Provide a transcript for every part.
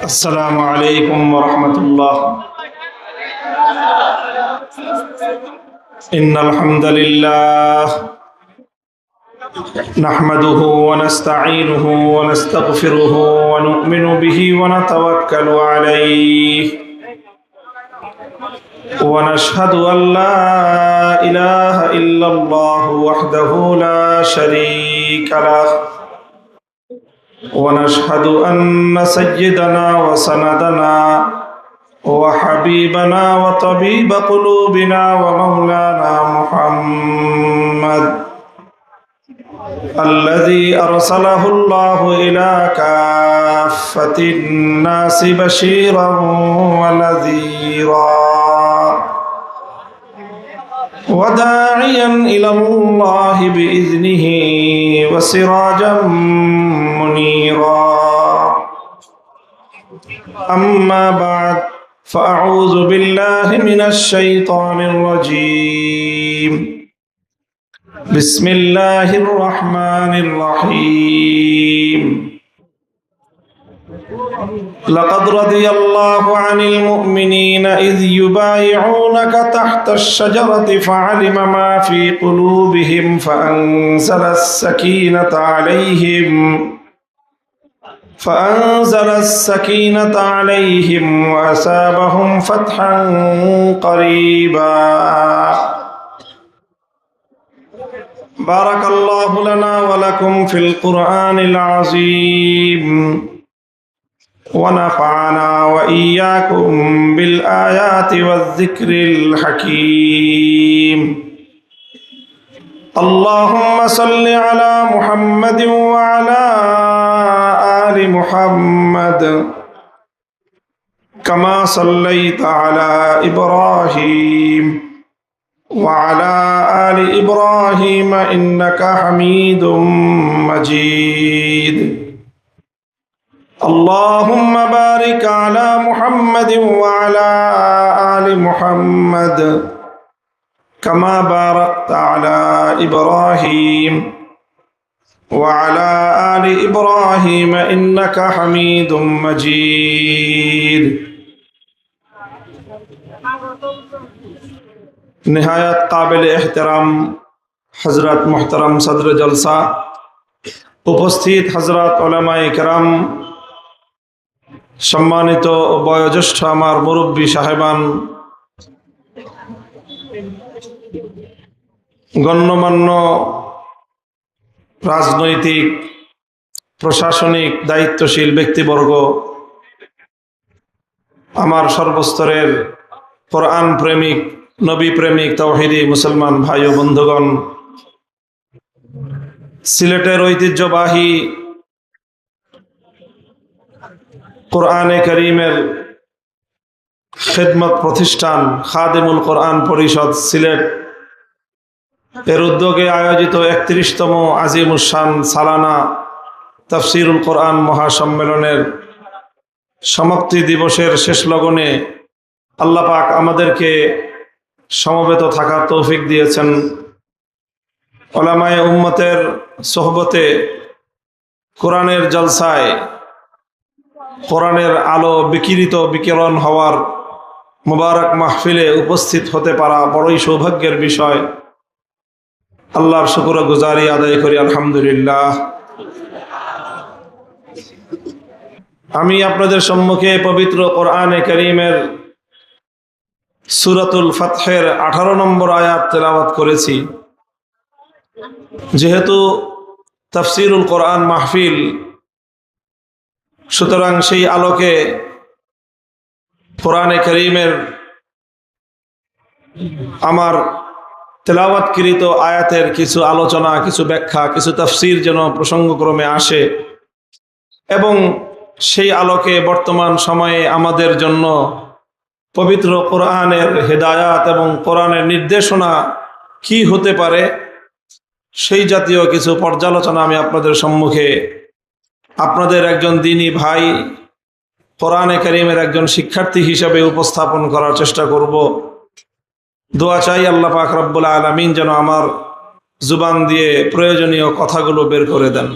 السلام عليكم ورحمة الله. إن الحمد لله نحمده ونستعينه ونستغفره ونؤمن به ونتوكل عليه ونشهد أن لا إله إلا الله وحده لا شريك له ونشهد أن سيدنا وسندنا وحبيبنا وطبيب قلوبنا ومولانا محمد الذي أرسله الله إلى كافة الناس بشيرا ونذيرا وداعيا إلى الله بإذنه وسراجا منيرا. أما بعد فأعوذ بالله من الشيطان الرجيم. بسم الله الرحمن الرحيم. لقد رضي الله عن المؤمنين إذ يبايعونك تحت الشجرة فعلم ما في قلوبهم فأنزل السكينة عليهم وأثابهم فتحا قريبا. بارك الله لنا ولكم في القرآن العظيم ونفعنا وإياكم بالآيات والذكر الحكيم. اللهم صل على محمد وعلى آل محمد كما صليت على إبراهيم وعلى آل إبراهيم إنك حميد مجيد. اللهم بارك على محمد وعلى آل محمد كما باركت على إبراهيم وعلى آل إبراهيم إنك حميد مجيد. نهایت قابل احترام حضرت محترم صدر জলসা, উপস্থিত হযরত উলামায়ে কেরাম, সম্মানিত বয়োজ্যেষ্ঠ আমার মুরব্বী সাহেবান, গণ্যমান্য রাজনৈতিক প্রশাসনিক দায়িত্বশীল ব্যক্তিবর্গ, আমার সর্বস্তরের কোরআন প্রেমিক, নবী প্রেমিক, তাওহীদি মুসলমান ভাই ও বন্ধুগণ, সিলেটের ঐতিহ্যবাহী কোরআনে কারীমের খেদমত প্রতিষ্ঠান খাদিমুল কোরআন পরিষদ সিলেট এর উদ্যোগে আয়োজিত ৩১তম আজিমুশান সালানা তাফসিরুল কোরআন মহাসম্মেলনের সমাপ্তি দিবসের শেষ লগনে আল্লাহ পাক আমাদেরকে সমবেত থাকার তৌফিক দিয়েছেন। উলামায়ে উম্মতের সোহবতে কোরআনের জলসায় কোরআনের আলো বিকিরণ হওয়ার মুবারক মাহফিলে উপস্থিত হতে পারা বড়ই সৌভাগ্যের বিষয়। আল্লাহর শুকর ও গুজারি আদায় করি আলহামদুলিল্লাহ। আমি আপনাদের সম্মুখে পবিত্র কোরআনে কারীমের সূরাতুল ফাতহের 18 নম্বর আয়াত তেলাওয়াত করেছি। যেহেতু তাফসিরুল কোরআন মাহফিল, সুতরাং সেই আলোকে কোরআনে কারীমের আমার তেলাওয়াতকৃত আয়াতের কিছু আলোচনা, কিছু ব্যাখ্যা, কিছু তাফসির যেন প্রসঙ্গক্রমে আসে এবং সেই আলোকে বর্তমান সময়ে আমাদের জন্য পবিত্র কোরআনের হেদায়াত এবং কোরআনের নির্দেশনা কি হতে পারে সেই জাতীয় কিছু পর্যালোচনা আমি আপনাদের সম্মুখে, আপনাদের একজন দ্বীনী ভাই, কোরআনে কারীমের একজন শিক্ষার্থী হিসেবে উপস্থাপন করার চেষ্টা করব। দোয়া চাই আল্লাহ পাক রব্বুল আলামিন যেন আমার জুবান দিয়ে প্রয়োজনীয় কথাগুলো বের করে দেন।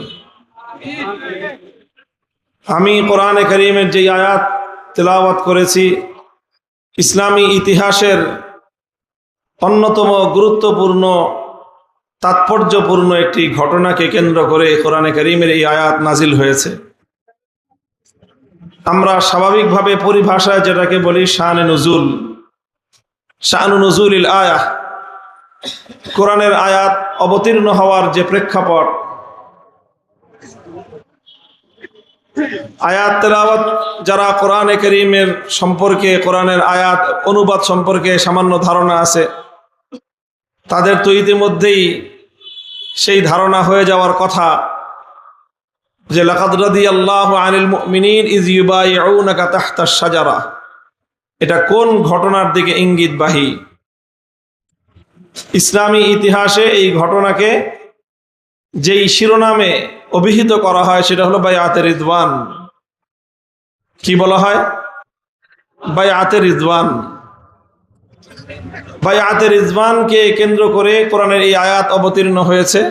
আমি কোরআনে কারীমের যে আয়াত তেলাওয়াত করেছি ইসলামী ইতিহাসের অন্যতম গুরুত্বপূর্ণ তাৎপর্যপূর্ণ একটি ঘটনাকে কেন্দ্র করে কোরআনে কারীমের এই আয়াত নাজিল হয়েছে। আমরা স্বাভাবিকভাবে পরিভাষায় যেটাকে বলি শানে নুজুল, শানু নুজুলিল আয়াহ, কোরআনের আয়াত অবতীর্ণ হওয়ার যে প্রেক্ষাপট, আয়াত তেলাওয়াত যারা কোরআনে কারীমের সম্পর্কে, কোরআনের আয়াত অনুবাদ সম্পর্কে সামান্য ধারণা আছে, তাদের তো ইতিমধ্যেই সেই ধারণা হয়ে যাওয়ার কথা যে লাকাদ রাদিয়াল্লাহু আনিল মুমিনিন ইয ইউবাইউনাকা তাহতাশ শাজারা, এটা কোন ঘটনার দিকে ইঙ্গিতবাহী। ইসলামী ইতিহাসে এই ঘটনাকে যেই শিরোনামে অভিহিত করা হয় সেটা হলো বাইআতে রিদওয়ান। কি বলা হয়? বাইআতে রিদওয়ান। বাইআতে রিদওয়ানকে কেন্দ্র করে কোরআনের এই আয়াত অবতীর্ণ হয়েছে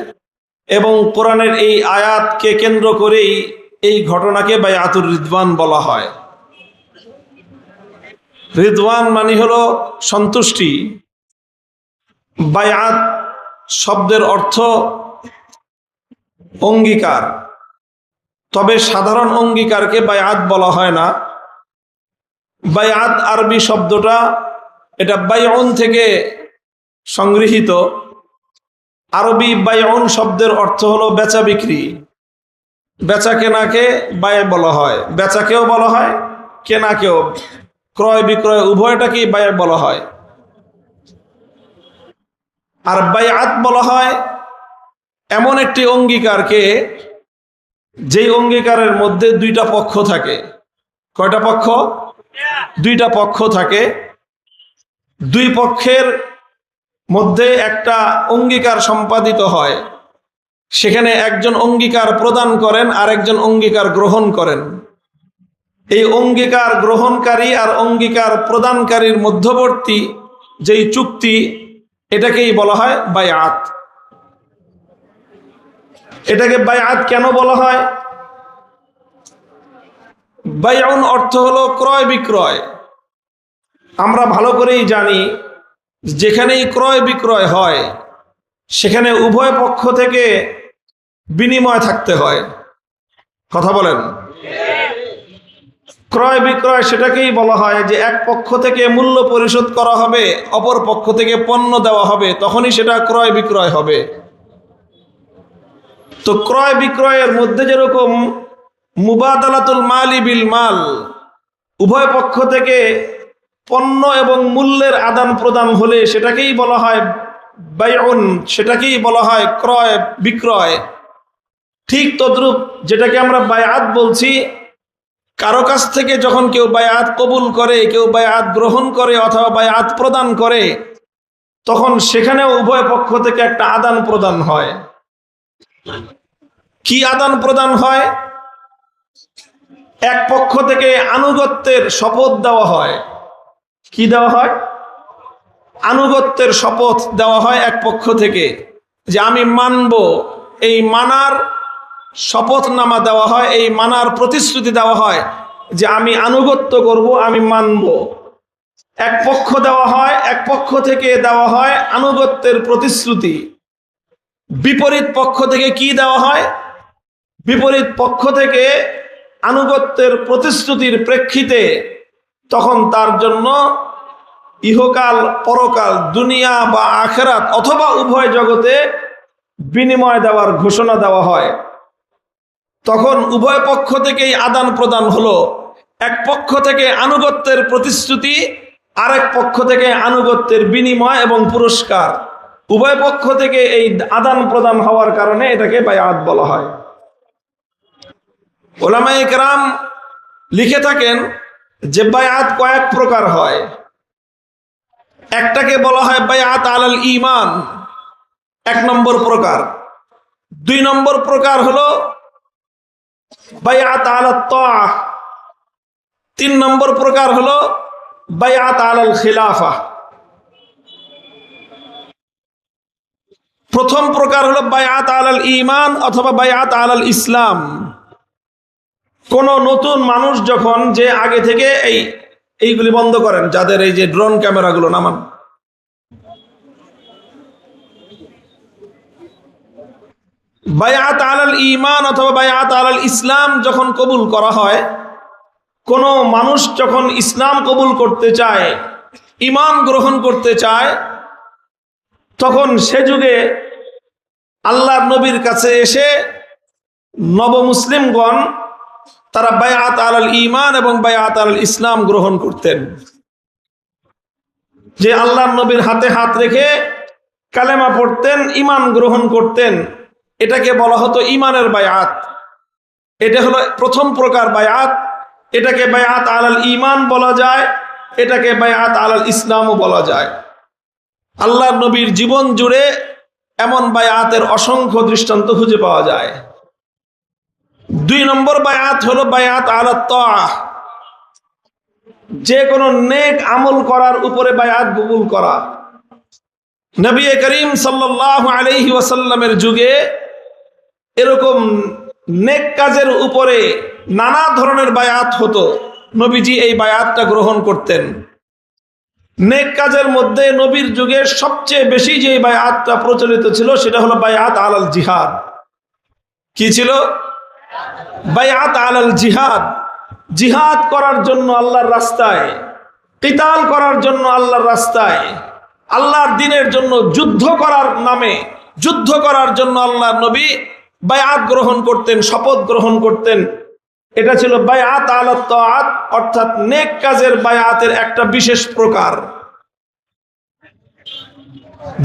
এবং কোরআনের এই আয়াতকে কেন্দ্র করেই এই ঘটনাকে বাইআতুর রিদওয়ান বলা হয়। রিদওয়ান মানে হলো সন্তুষ্টি। বাইআত শব্দের অর্থ অঙ্গীকার, তবে সাধারণ অঙ্গীকারকে বাইআত বলা হয় না। বাইআত আরবি শব্দটা এটা বাইউন থেকে সংগৃহীত। আরবি বাইউন শব্দের অর্থ হলো বেচা বিক্রি। বেচা কেনাকে বায় বলা হয়, বেচাকেও বলা হয়, কেনাকেও, ক্রয় বিক্রয় উভয়টাকেই বায় বলা হয়। আর বাইআত বলা হয় এমন একটি অঙ্গীকারকে যেই অঙ্গীকারের মধ্যে দুইটা পক্ষ থাকে। কয়টা পক্ষ? দুইটা পক্ষ থাকে। দুই পক্ষের মধ্যে একটা অঙ্গীকার সম্পাদিত হয়, সেখানে একজন অঙ্গীকার প্রদান করেন আর একজন অঙ্গীকার গ্রহণ করেন। এই অঙ্গীকার গ্রহণকারী আর অঙ্গীকার প্রদানকারীর মধ্যবর্তী যেই চুক্তি, এটাকেই বলা হয় বাইআত। এটাকে বাইআত কেন বলা হয়? বাইউন অর্থ হলো ক্রয় বিক্রয়। আমরা ভালো করেই জানি যেখানেই ক্রয় বিক্রয় হয় সেখানে উভয় পক্ষ থেকে বিনিময় থাকতে হয়। কথা বলেন। ক্রয় বিক্রয় সেটাকেই বলা হয় যে এক পক্ষ থেকে মূল্য পরিশোধ করা হবে, অপর পক্ষ থেকে পণ্য দেওয়া হবে, তখনই সেটা ক্রয় বিক্রয় হবে। তো ক্রয় বিক্রয়ের মধ্যে যেরকম মুবাদালাতুল মালি বিল মাল, উভয় পক্ষ থেকে পণ্য এবং মূল্যের আদান প্রদান হলে সেটাকেই বলা হয় বাইউন, সেটাকেই বলা হয় ক্রয় বিক্রয়। ঠিক তদ্রূপ যেটাকে আমরা বাইআত বলছি, কারো কাছ থেকে যখন কেউ বাইআত কবুল করে, কেউ বাইআত গ্রহণ করে অথবা বাইআত প্রদান করে, তখন সেখানেও উভয় পক্ষ থেকে একটা আদান প্রদান হয়। কি আদান প্রদান হয়? এক পক্ষ থেকে আনুগত্যের শপথ দেওয়া হয়। কি দেওয়া হয়? আনুগত্যের শপথ দেওয়া হয় এক পক্ষ থেকে, যে আমি মানব। এই মানার শপথনামা দেওয়া হয়, এই মানার প্রতিশ্রুতি দেওয়া হয় যে আমি আনুগত্য করব, আমি মানব। এক পক্ষ দেওয়া হয়, এক পক্ষ থেকে দেওয়া হয় আনুগত্যের প্রতিশ্রুতি। বিপরীত পক্ষ থেকে কি দেওয়া হয়? বিপরীত পক্ষ থেকে আনুগত্যের প্রতিশ্রুতির প্রেক্ষিতে তখন তার জন্য ইহকাল পরকাল, দুনিয়া বা আখিরাত অথবা উভয় জগতে বিনিময় দেওয়ার ঘোষণা দেওয়া হয়। তখন উভয় পক্ষ থেকেই আদান প্রদান হলো। এক পক্ষ থেকে আনুগত্যের প্রতিশ্রুতি, আরেক পক্ষ থেকে আনুগত্যের বিনিময় এবং পুরস্কার। উভয় পক্ষ থেকে এই আদান প্রদান হওয়ার কারণে এটাকে বাইআত বলা হয়। উলামায়ে কেরাম লিখে থাকেন যে বাইআত কয়েক প্রকার হয়। একটাকে বলা হয় বাইআত আলাল ঈমান, এক নম্বর প্রকার। দুই নম্বর প্রকার হলো বাইআত আলাত তাআহ। তিন নম্বর প্রকার হলো বাইআত আলাল খিলাফা। প্রথম প্রকার হলো বাইআত আলাল ঈমান অথবা বাইআত আলাল ইসলাম। কোন নতুন মানুষ যখন, যে আগে থেকে এইগুলি বন্ধ করেন, যাদের এই যে ড্রোন ক্যামেরাগুলো নামান, বায়াত আলাল ঈমান অথবা বায়াত আলাল ইসলাম যখন কবুল করা হয়, কোন মানুষ যখন ইসলাম কবুল করতে চায়, ঈমান গ্রহণ করতে চায়, তখন সে যুগে আল্লাহর নবীর কাছে এসে নবমুসলিমগণ তারা বায়াত আলাল ঈমান এবং বায়াত আলাল ইসলাম গ্রহণ করতেন। যে আল্লাহর নবীর হাতে হাত রেখে কালেমা পড়তেন, ঈমান গ্রহণ করতেন, এটাকে বলা হতো ঈমানের বায়াত। এটা হলো প্রথম প্রকার বায়াত। এটাকে বায়াত আলাল ঈমান বলা যায়, এটাকে বায়াত আলাল ইসলামও বলা যায়। আল্লাহর নবীর জীবন জুড়ে এমন বায়াতের অসংখ্য দৃষ্টান্ত খুঁজে পাওয়া যায়। 2 নম্বর বায়াত হলো বায়াত আলাত তাআহ, যে কোনো নেক আমল করার উপরে বায়াত কবুল করা। নবী করিম সাল্লাল্লাহু আলাইহি ওয়াসাল্লামের যুগে এরকম নেক কাজের উপরে নানা ধরনের বায়াত হতো। নবীজি এই বায়াতটা গ্রহণ করতেন। নেক কাজের মধ্যে নবীর যুগে সবচেয়ে বেশি যে বায়াতটা প্রচলিত ছিল সেটা হলো বায়াত আলাল জিহাদ। কি ছিল? বায়াত আলাল জিহাদ। জিহাদ করার জন্য আল্লাহর রাস্তায়, কিতাল করার জন্য আল্লাহর রাস্তায়, আল্লাহর দ্বীনের জন্য যুদ্ধ করার নামে, যুদ্ধ করার জন্য আল্লাহর নবী বায়াত গ্রহণ করতেন, শপথ গ্রহণ করতেন। এটা ছিল বায়াত আলাত তাআত, অর্থাৎ নেক কাজের বায়াতের একটা বিশেষ প্রকার।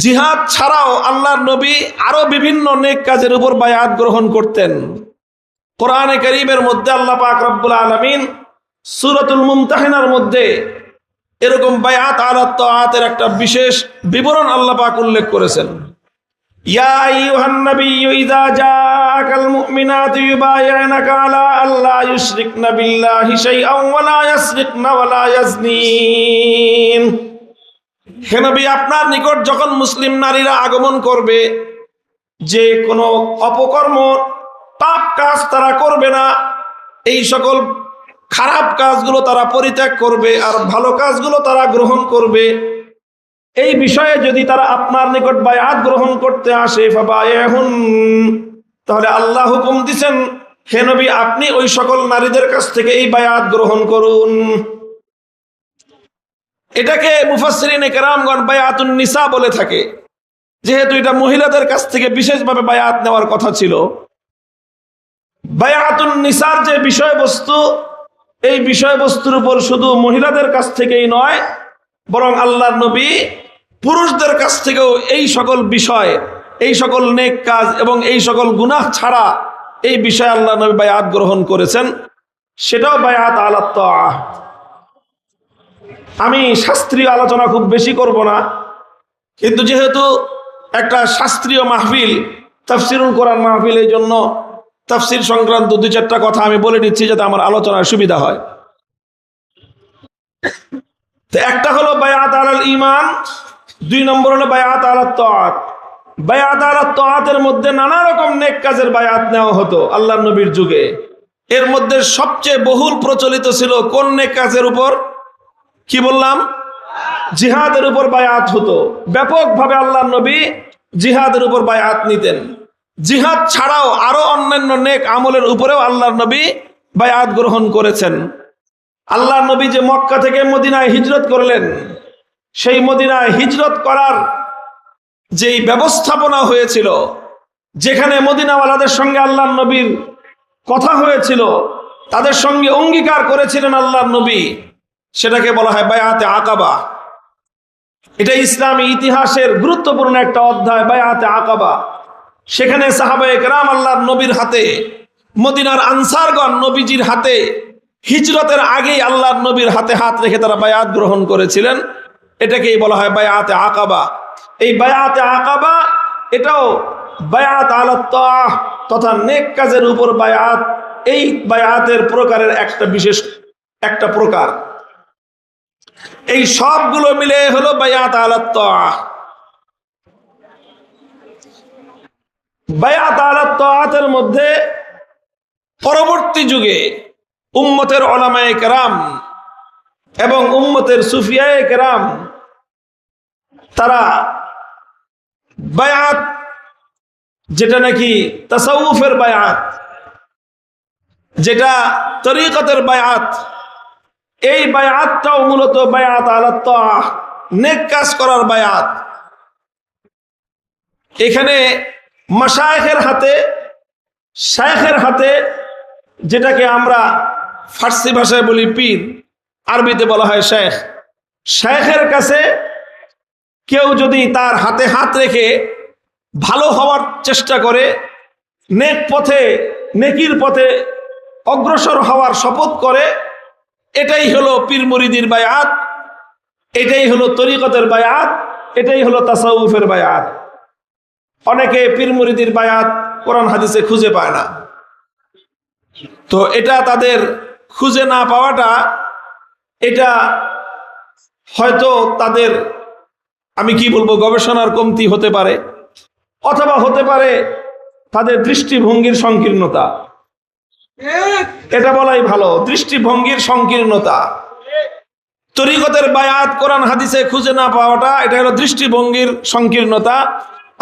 জিহাদ ছাড়াও আল্লাহর নবী আরো বিভিন্ন নেক কাজের উপর বায়াত গ্রহণ করতেন। কোরআনে কারীমের মধ্যে আল্লাহ পাক রব্বুল আলামিন সূরাতুল মুমতাহিনার মধ্যে এরকম বায়াত আলাত তাআতের একটা বিশেষ বিবরণ আল্লাহ পাক উল্লেখ করেছেন। ইয়া আইয়ুহান নাবিয়্যু ইযা জাআকাল মুমিনাতু ইউবায়ি'নাকা আলা আল্লা ইউশরিকনা বিল্লাহি শাইআন ওয়া লা ইয়াসরিকনা ওয়া লা ইয়াজনিন। হে নবী, আপনার নিকট যখন মুসলিম নারীরা আগমন করবে, যে কোনো অপকর্ম, পাপ কাজ তারা করবে না, এই সকল খারাপ কাজগুলো তারা পরিত্যাগ করবে আর ভালো কাজগুলো তারা গ্রহণ করবে, এই বিষয়ে যদি তারা আপনার নিকট বায়াত গ্রহণ করতে আসে, ফাবায়াহুন, তাহলে আল্লাহ হুকুম দিবেন, হে নবী আপনি ওই সকল নারীদের কাছ থেকে এই বায়াত গ্রহণ করুন। এটাকে মুফাসসিরিনে কেরামগণ বায়াতুন নিসা বলে থাকে, যেহেতু এটা মহিলাদের কাছ থেকে বিশেষভাবে বায়াত নেওয়ার কথা ছিল। বায়াতুন নিসার যে বিষয়বস্তু, এই বিষয়বস্তুর উপর শুধু মহিলাদের কাছ থেকেই নয়, বরং আল্লাহর নবী পুরুষদের কাছ থেকেও এই সকল বিষয়, এই সকল নেক কাজ এবং এই সকল গুনাহ ছাড়া এই বিষয়ে আল্লাহর নবী বায়াত গ্রহণ করেছেন। সেটাও বায়াত আলাত তাআহ। আমি শাস্ত্রীয় আলোচনা খুব বেশি করব না, কিন্তু যেহেতু একটা শাস্ত্রীয় মাহফিল, তাফসিরুল কোরআন মাহফিল, এই জন্য তাফসির সংক্রান্ত 2-4টা কথা আমি বলে দিচ্ছি যাতে আমার আলোচনার সুবিধা হয়। তো একটা হলো বায়াত আলাল ঈমান, 2 নম্বর হলো বায়াত আলাত তাআত। বায়াত আলাত তাআতের মধ্যে নানা রকম নেক কাজের বায়াত নেওয়া হতো আল্লাহর নবীর যুগে। এর মধ্যে সবচেয়ে বহুল প্রচলিত ছিল কোন নেক কাজের উপর? কি বললাম? জিহাদের উপর বায়াত হতো। ব্যাপকভাবে আল্লাহর নবী জিহাদের উপর বায়াত নিতেন। জিহাদ ছাড়াও আরো অন্যান্য নেক আমলের উপরেও আল্লাহর নবী বায়াত গ্রহণ করেছেন। আল্লাহর নবী যে মক্কা থেকে মদিনায় হিজরত করলেন, সেই মদিনায় হিজরত করার যেই ব্যবস্থাপনা হয়েছিল, যেখানে মদিনাওয়ালাদের সঙ্গে আল্লাহর নবীর কথা হয়েছিল, তাদের সঙ্গে অঙ্গীকার করেছিলেন আল্লাহর নবী, সেটাকে বলা হয় বায়াতে আকাবা। এটা ইসলামী ইতিহাসের গুরুত্বপূর্ণ একটা অধ্যায়, বায়াতে আকাবা। সেখানে সাহাবায়ে কেরাম আল্লাহর নবীর হাতে, মদিনার আনসারগণ নবীজির হাতে হিজরতের আগেই আল্লাহর নবীর হাতে হাত রেখে তারা বায়াত গ্রহণ করেছিলেন। এটাকেই বলা হয় বায়াতে আকাবা। এই বায়াতে আকাবা এটাও বায়াত আলাত তাআহ তথা নেক কাজের উপর বায়াত, এই বায়াতের প্রকারের একটা বিশেষ একটা প্রকার। এই সবগুলো মিলে হলো বায়াত আলাত তাআহ। বায়াত আলাত তাআতের মধ্যে পরবর্তী যুগে উম্মতের উলামায়ে কেরাম এবং উম্মতের সুফিয়ায়ে কেরাম তারা বায়াত, যেটা নাকি তাসাউফের বায়াত, যেটা তরিকতের বায়াত, এই বায়াতটাও মূলত বায়াত আলা তাআহ, নেক কাজ করার বায়াত। এখানে মাশায়েখের হাতে, শায়েখের হাতে, যেটাকে আমরা ফার্সি ভাষায় বলি পীর, আরবিতে বলা হয় শেখ, শেখের কাছে কেউ যদি তার হাতে হাত রেখে ভালো হওয়ার চেষ্টা করে, নেক পথে, নেকির পথে অগ্রসর হওয়ার শপথ করে, এটাই হলো পীর মুরিদির বায়াত, এটাই হলো তরিকতের বায়াত, এটাই হলো তাসাউফের বায়াত। অনেকে পীর মুরিদির বায়াত কোরআন হাদিসে খুঁজে পায় না, তো এটা তাদের খুঁজে না পাওয়াটা, এটা হয়তো তাদের, আমি কি বলবো, গবেষণার কমতি হতে পারে, অথবা হতে পারে তাদের দৃষ্টিভঙ্গির সংকীর্ণতা। এটা বলাই ভালো, দৃষ্টিভঙ্গির সংকীর্ণতা। তরিকতের বায়াত কোরআন হাদিসে খুঁজে না পাওয়াটা, এটা হলো দৃষ্টিভঙ্গির সংকীর্ণতা।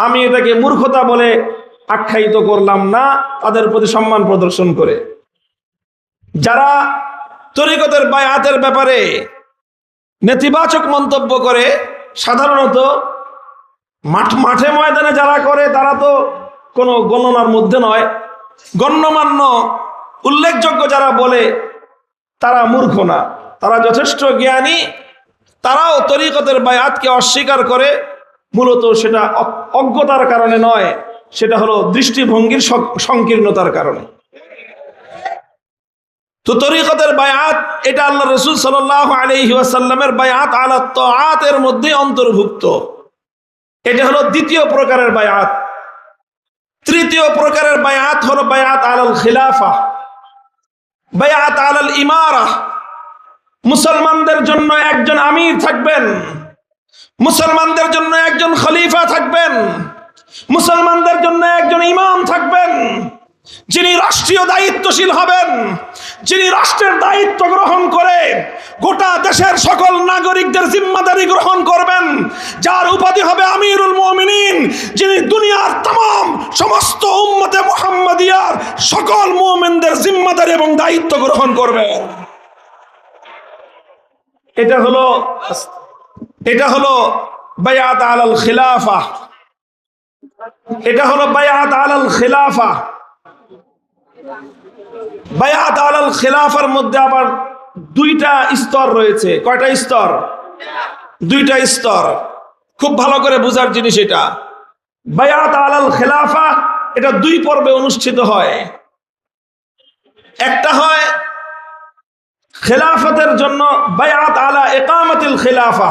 আমি এটাকে মূর্খতা বলে আখ্যায়িত করলাম না, তাদের প্রতি সম্মান প্রদর্শন করে। যারা তরিকতের বায়াতের ব্যাপারে নেতিবাচক মন্তব্য করে, সাধারণত মাঠে ময়দানে যারা করে তারা তো কোনো গণনার মধ্যে নয়, গণ্যমান্য উল্লেখযোগ্য যারা বলে তারা মূর্খ না, তারা যথেষ্ট জ্ঞানী। তারাও তরিকতের বায়াতকে অস্বীকার করে, মূলত সেটা অজ্ঞতার কারণে নয়, সেটা হলো দৃষ্টিভঙ্গির সংকীর্ণতার কারণে। তো তরিকতের বায়াত, এটা আল্লাহ রাসূল সাল্লাল্লাহু আলাইহি ওয়াসাল্লামের বায়াত আলা তাআতের মধ্যে অন্তর্ভুক্ত। এটা হলো দ্বিতীয় প্রকারের বায়াত। তৃতীয় প্রকারের বায়াত হলো বায়াত আলাল খিলাফা, বায়াত আলাল ইমারা। মুসলমানদের জন্য একজন আমির থাকবেন, মুসলমানদের জন্য একজন খলিফা থাকবেন, মুসলমানদের জন্য একজন ইমাম থাকবেন, যিনি রাষ্ট্রীয় দায়িত্বশীল হবেন, যিনি রাষ্ট্রের দায়িত্ব গ্রহণ করে গোটা দেশের সকল নাগরিকদের জিম্মাদারি গ্রহণ করবেন, যার উপাধি হবে আমিরুল মুমিনিন, যিনি দুনিয়ার तमाम সমস্ত উম্মতে মুহাম্মাদিয়ার সকল মুমিনদের জিম্মাদারি এবং দায়িত্ব গ্রহণ করবেন। এটা হলো বায়াত আলাল খিলাফা, এটা হলো বায়াত আলাল খিলাফা। বায়াত আলাল খিলাফার মধ্যে আবার দুইটা স্তর রয়েছে। কয়টা স্তর? দুইটা স্তর। খুব ভালো করে বোঝার জিনিস এটা। বায়াত আলাল খিলাফা এটা দুই পর্বে অনুষ্ঠিত হয়। একটা হয় খেলাফতের জন্য বায়াত আলা ইকামাতিল খিলাফা,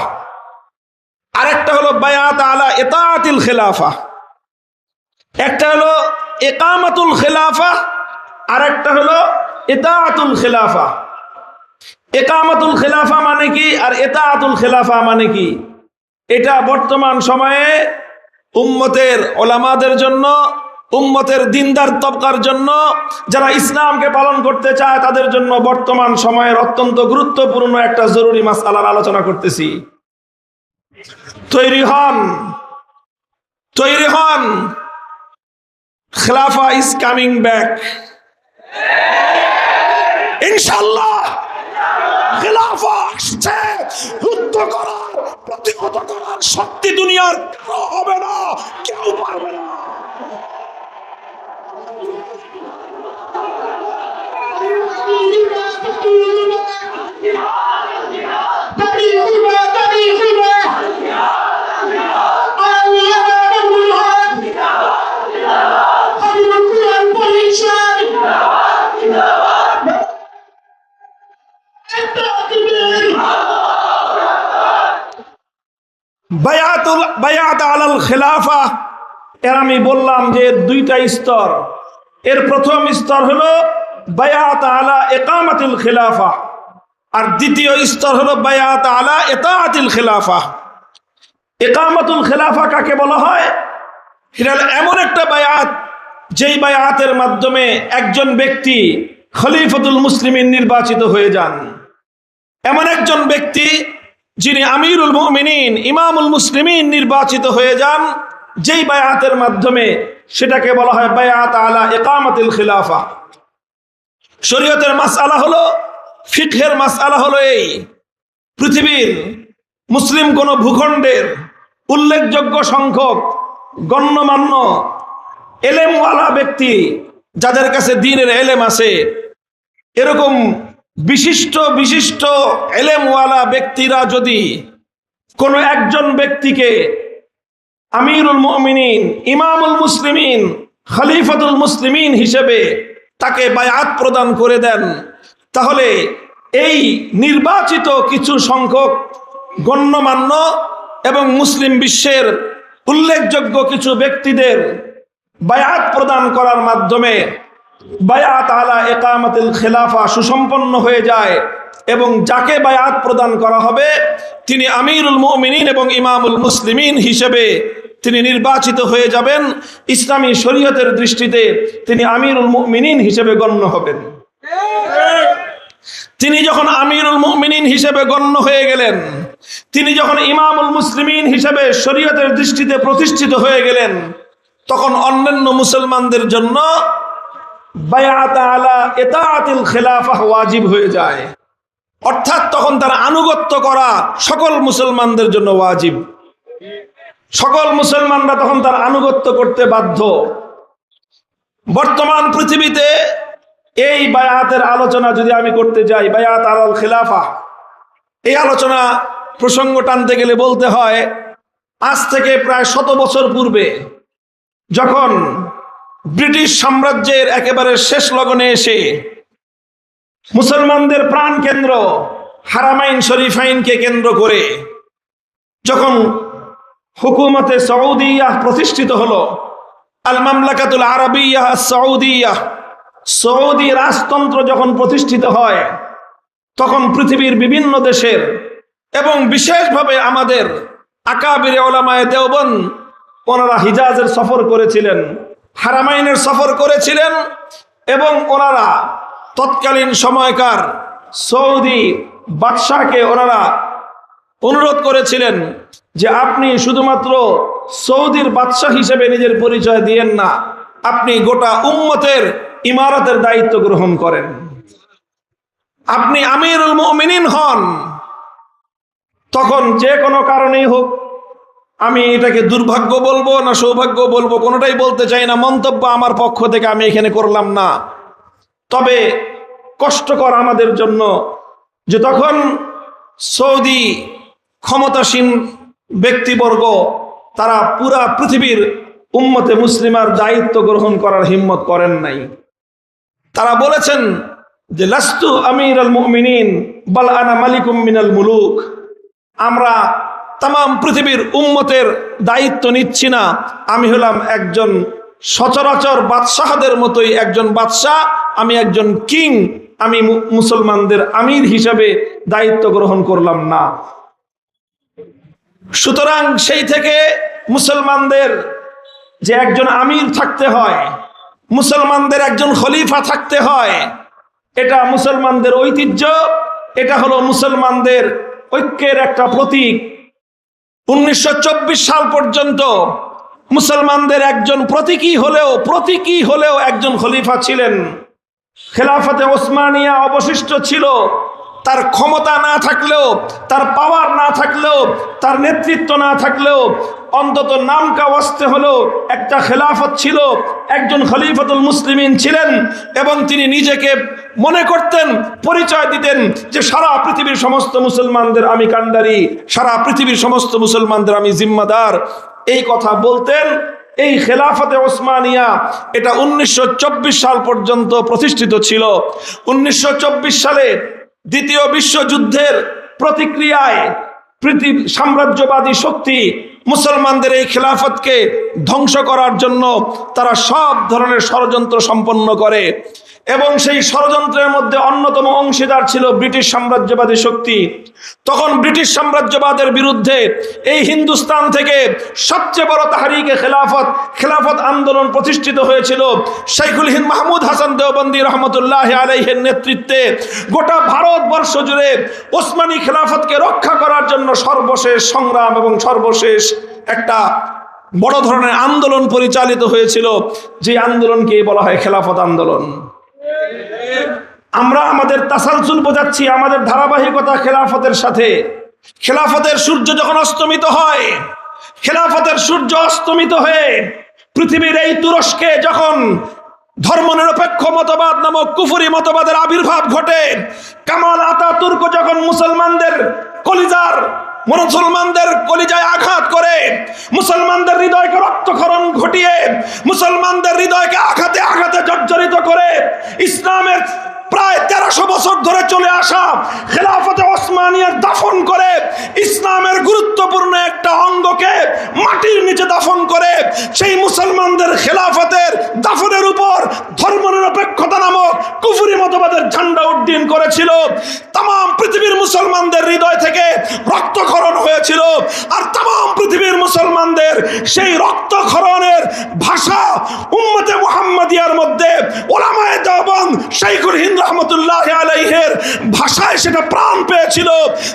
আরেকটা হলো বায়াত আলা ইতাআতিল খিলাফা। একটা হলো ইকামাতুল খিলাফা, আরেকটা হলো ইতাআতুল খিলাফা। ইকামাতুল খিলাফা মানে কি আর ইতাআতুল খিলাফা মানে কি? এটা বর্তমান সময়ে উম্মতের ওলামাদের জন্য, উম্মতের দিনদার তবকার জন্য, যারা ইসলামকে পালন করতে চায় তাদের জন্য বর্তমান সময়ের অত্যন্ত গুরুত্বপূর্ণ একটা জরুরি মাসআলার আলোচনা করতেছি। তৈরি হন, তৈরি হন, খিলাফা ইজ কামিং ব্যাক ইনশাআল্লাহ। খিলাফা আসছে, যুদ্ধ করার, প্রতিহত করার শক্তি দুনিয়ার কারো হবে না, কেউ পারবে না। বায়াত আলাল খিলাফা এর আমি বললাম যে দুইটা স্তর। এর প্রথম স্তর হলো বায়াত আলা ইকামাতুল খিলাফা, আর দ্বিতীয় স্তর হলো বায়াত আলা ইতাআতিল খিলাফা। ইকামাতুল খিলাফা কাকে বলা হয়? এটা এমন একটা বায়াত যেই বায়াতের মাধ্যমে একজন ব্যক্তি খলিফাতুল মুসলিমিন নির্বাচিত হয়ে যান। এমন একজন ব্যক্তি যিনি আমিরুল মুমিনিন ইমামুল মুসলিমিন নির্বাচিত হয়ে যান, যেই বায়াতের মাধ্যমে সেটাকে বলা হয় বায়াত আলা ইকামাতিল খিলাফা। শরীয়তের মাসআলা হলো, ফিকহের মাসআলা হলো এই, পৃথিবীর মুসলিম কোন ভূখণ্ডের উল্লেখযোগ্য সংখ্যক গণ্যমান্য এলেমওয়ালা ব্যক্তি, যাদের কাছে দ্বীনের এলেম আছে, এরকম বিশিষ্ট বিশিষ্ট এলেমওয়ালা ব্যক্তিরা যদি কোনো একজন ব্যক্তিকে আমিরুল মুমিনিন ইমামুল মুসলিমিন খলিফাতুল মুসলিমিন হিসেবে তাকে বায়াত প্রদান করে দেন, তাহলে এই নির্বাচিত কিছু সংখ্যক গণ্যমান্য এবং মুসলিম বিশ্বের উল্লেখযোগ্য কিছু ব্যক্তিদের বায়াত প্রদান করার মাধ্যমে বায়াত আলা ইকামাতিল খিলাফা সুসম্পন্ন হয়ে যায়, এবং যাকে বায়াত প্রদান করা হবে তিনি আমিরুল মুমিনিন এবং ইমামুল মুসলিমিন হিসেবে তিনি নির্বাচিত হয়ে যাবেন। ইসলামী শরীয়তের দৃষ্টিতে তিনি আমিরুল মুমিনিন হিসেবে গণ্য হবেন। তিনি যখন আমিরুল মুমিনিন হিসেবে গণ্য হয়ে গেলেন, তিনি যখন ইমামুল মুসলিমিন হিসেবে শরীয়তের দৃষ্টিতে প্রতিষ্ঠিত হয়ে গেলেন, তখন অন্যান্য মুসলমানদের জন্য বায়াত আলা ইতাআতিল খিলাফা ওয়াজিব হয়ে যায়। অর্থাৎ তখন তার আনুগত্য করা সকল মুসলমানদের জন্য ওয়াজিব। সকল মুসলমানরা তখন তার আনুগত্য করতে বাধ্য। বর্তমান পৃথিবীতে এই বায়াতের আলোচনা যদি আমি করতে যাই, বায়াত আলাল খিলাফা, এই আলোচনা প্রসঙ্গ টানতে গেলে বলতে হয় আজ থেকে প্রায় 100 বছর পূর্বে, যখন ব্রিটিশ সাম্রাজ্যের একেবারে শেষ লগনে এসে মুসলমানদের প্রাণ কেন্দ্র হারামাইন শরীফাইনকে কেন্দ্র করে যখন হুকুমতে সৌদিয়া প্রতিষ্ঠিত হলো, আল মামলাকাতুল আরাবিয়া সৌদিয়া, সৌদি রাজতন্ত্র যখন প্রতিষ্ঠিত হয়, তখন পৃথিবীর বিভিন্ন দেশের এবং বিশেষভাবে আমাদের আকাবিরে উলামায়ে দেওবন্দ ওনারা হিজাজের সফর করেছিলেন, হারামাইনের সফর করেছিলেন, এবং ওনারা তৎকালীন সময়কার সৌদি বাদশাহকে ওনারা অনুরোধ করেছিলেন যে আপনি শুধুমাত্র সৌদির বাদশাহ হিসেবে নিজের পরিচয় দিয়েন না, আপনি গোটা উম্মতের ইমারতের দায়িত্ব গ্রহণ করেন, আপনি আমিরুল মুমিনিন হন। তখন যে কোনো কারণেই হোক, আমি এটাকে দুর্ভাগ্য বলবো না সৌভাগ্য বলবো কোনোটাই বলতে চাই না, মন্তব্য আমার পক্ষ থেকে আমি এখানে করলাম না, তবে কষ্টকর আমাদের জন্য যে তখন সৌদি ক্ষমতাসীন ব্যক্তিবর্গ তারা পুরা পৃথিবীর উম্মতে মুসলিমার দায়িত্ব গ্রহণ করার হিম্মত করেন নাই। তারা বলেছেন যে লাস্তু আমিরুল মুমিনিন বাল আনা মালিকুম মিনাল মুলুক, আমরা তাম পৃথিবীর উম্মতের দায়িত্ব নিচ্ছি না, আমি হলাম একজন সচরাচর বাদশাহদের মতোই একজন বাদশাহ, আমি একজন কিং, আমি মুসলমানদের আমির হিসাবে দায়িত্ব গ্রহণ করলাম না। সুতরাং সেই থেকে মুসলমানদের যে একজন আমির থাকতে হয়, মুসলমানদের একজন খলিফা থাকতে হয়, এটা মুসলমানদের ঐতিহ্য, এটা হলো মুসলমানদের ঐক্যের একটা প্রতীক। 1924 সাল পর্যন্ত মুসলমানদের একজন প্রতীকী হলেও একজন খলিফা ছিলেন। খেলাফতে ওসমানিয়া অবশিষ্ট ছিল, তার ক্ষমতা না থাকলেও, তার পাওয়ার না থাকলেও, তার নেতৃত্ব না থাকলেও অন্তত নামকা ওয়াস্তে হলেও একটা খেলাফত ছিল, একজন খলিফাতুল মুসলিমিন ছিলেন, এবং তিনি নিজেকে মনে করতেন, পরিচয় দিতেন যে সারা পৃথিবীর সমস্ত মুসলমানদের আমি কান্ডারি, সারা পৃথিবীর সমস্ত মুসলমানদের আমি জিম্মাদার, এই কথা বলতেন। এই খেলাফতে ওসমানিয়া এটা 1924 সাল পর্যন্ত প্রতিষ্ঠিত ছিল। 1924 সালে দ্বিতীয় বিশ্বযুদ্ধের প্রতিক্রিয়ায় পৃথিবী সাম্রাজ্যবাদী শক্তি মুসলমানদের এই খেলাফতকে ধ্বংস করার জন্য তারা সব ধরনের ষড়যন্ত্র সম্পন্ন করে, এবং সেই ষড়যন্ত্রের মধ্যে অন্যতম অংশীদার ছিল ব্রিটিশ সাম্রাজ্যবাদী শক্তি। তখন ব্রিটিশ সাম্রাজ্যবাদের বিরুদ্ধে এই হিন্দুস্তান থেকে সবচেয়ে বড় তাহরিকে খেলাফত আন্দোলন প্রতিষ্ঠিত হয়েছিল শাইখুল হিন্দ মাহমুদ হাসান দেওবন্দি রহমতুল্লাহ আলাইহির নেতৃত্বে। গোটা ভারতবর্ষ জুড়ে ওসমানী খেলাফতকে রক্ষা করার জন্য সর্বশেষ সংগ্রাম এবং সর্বশেষ একটা বড় ধরনের আন্দোলন পরিচালিত হয়েছিল, যে আন্দোলনকে বলা হয় খেলাফত আন্দোলন। আমরা আমাদের তাসালসুল বোঝাচ্ছি, আমাদের ধারাবাহিকতা খেলাফতের সাথে। খেলাফতের সূর্য যখন অস্তমিত হয়, খেলাফতের সূর্য অস্তমিত হয়ে পৃথিবীর এই তুরস্কে যখন ধর্মনিরপেক্ষ মতবাদ নামক কুফরি মতবাদের আবির্ভাব ঘটে, কামাল আতাতুর্ক যখন মুসলমানদের কলিজায় আঘাত করে, মুসলমানদের হৃদয়কে রক্তক্ষরণ ঘটিয়ে, মুসলমানদের হৃদয়কে আঘাতে আঘাতে জর্জরিত করে ইসলামের প্রায় 1300 বছর ধরে চলে আসা খেলাফতে ওসমানিয়ার দাফন করে, ইসলামের গুরুত্বপূর্ণ একটা অঙ্গকে মাটির নিচে দাফন করে, সেই মুসলমানদের খেলাফতের দাফনের উপর ধর্মনিরপেক্ষতা নামক কুফরি মতবাদের ঝান্ডা উড্ডীন করেছিল। তাম পৃথিবীর মুসলমানদের হৃদয় থেকে রক্তক্ষরণ হয়েছিল, আর তাম পৃথিবীর মুসলমানদের সেই রক্তক্ষরণের ভাষা উম্মতে মুহাম্মাদিয়ার মধ্যে উলামায়ে দেওবন্দ শাইখুল হিন্দ রহমতুল্লাহ আলাইহির ভাষায় সেটা প্রাণ পেয়েছিল।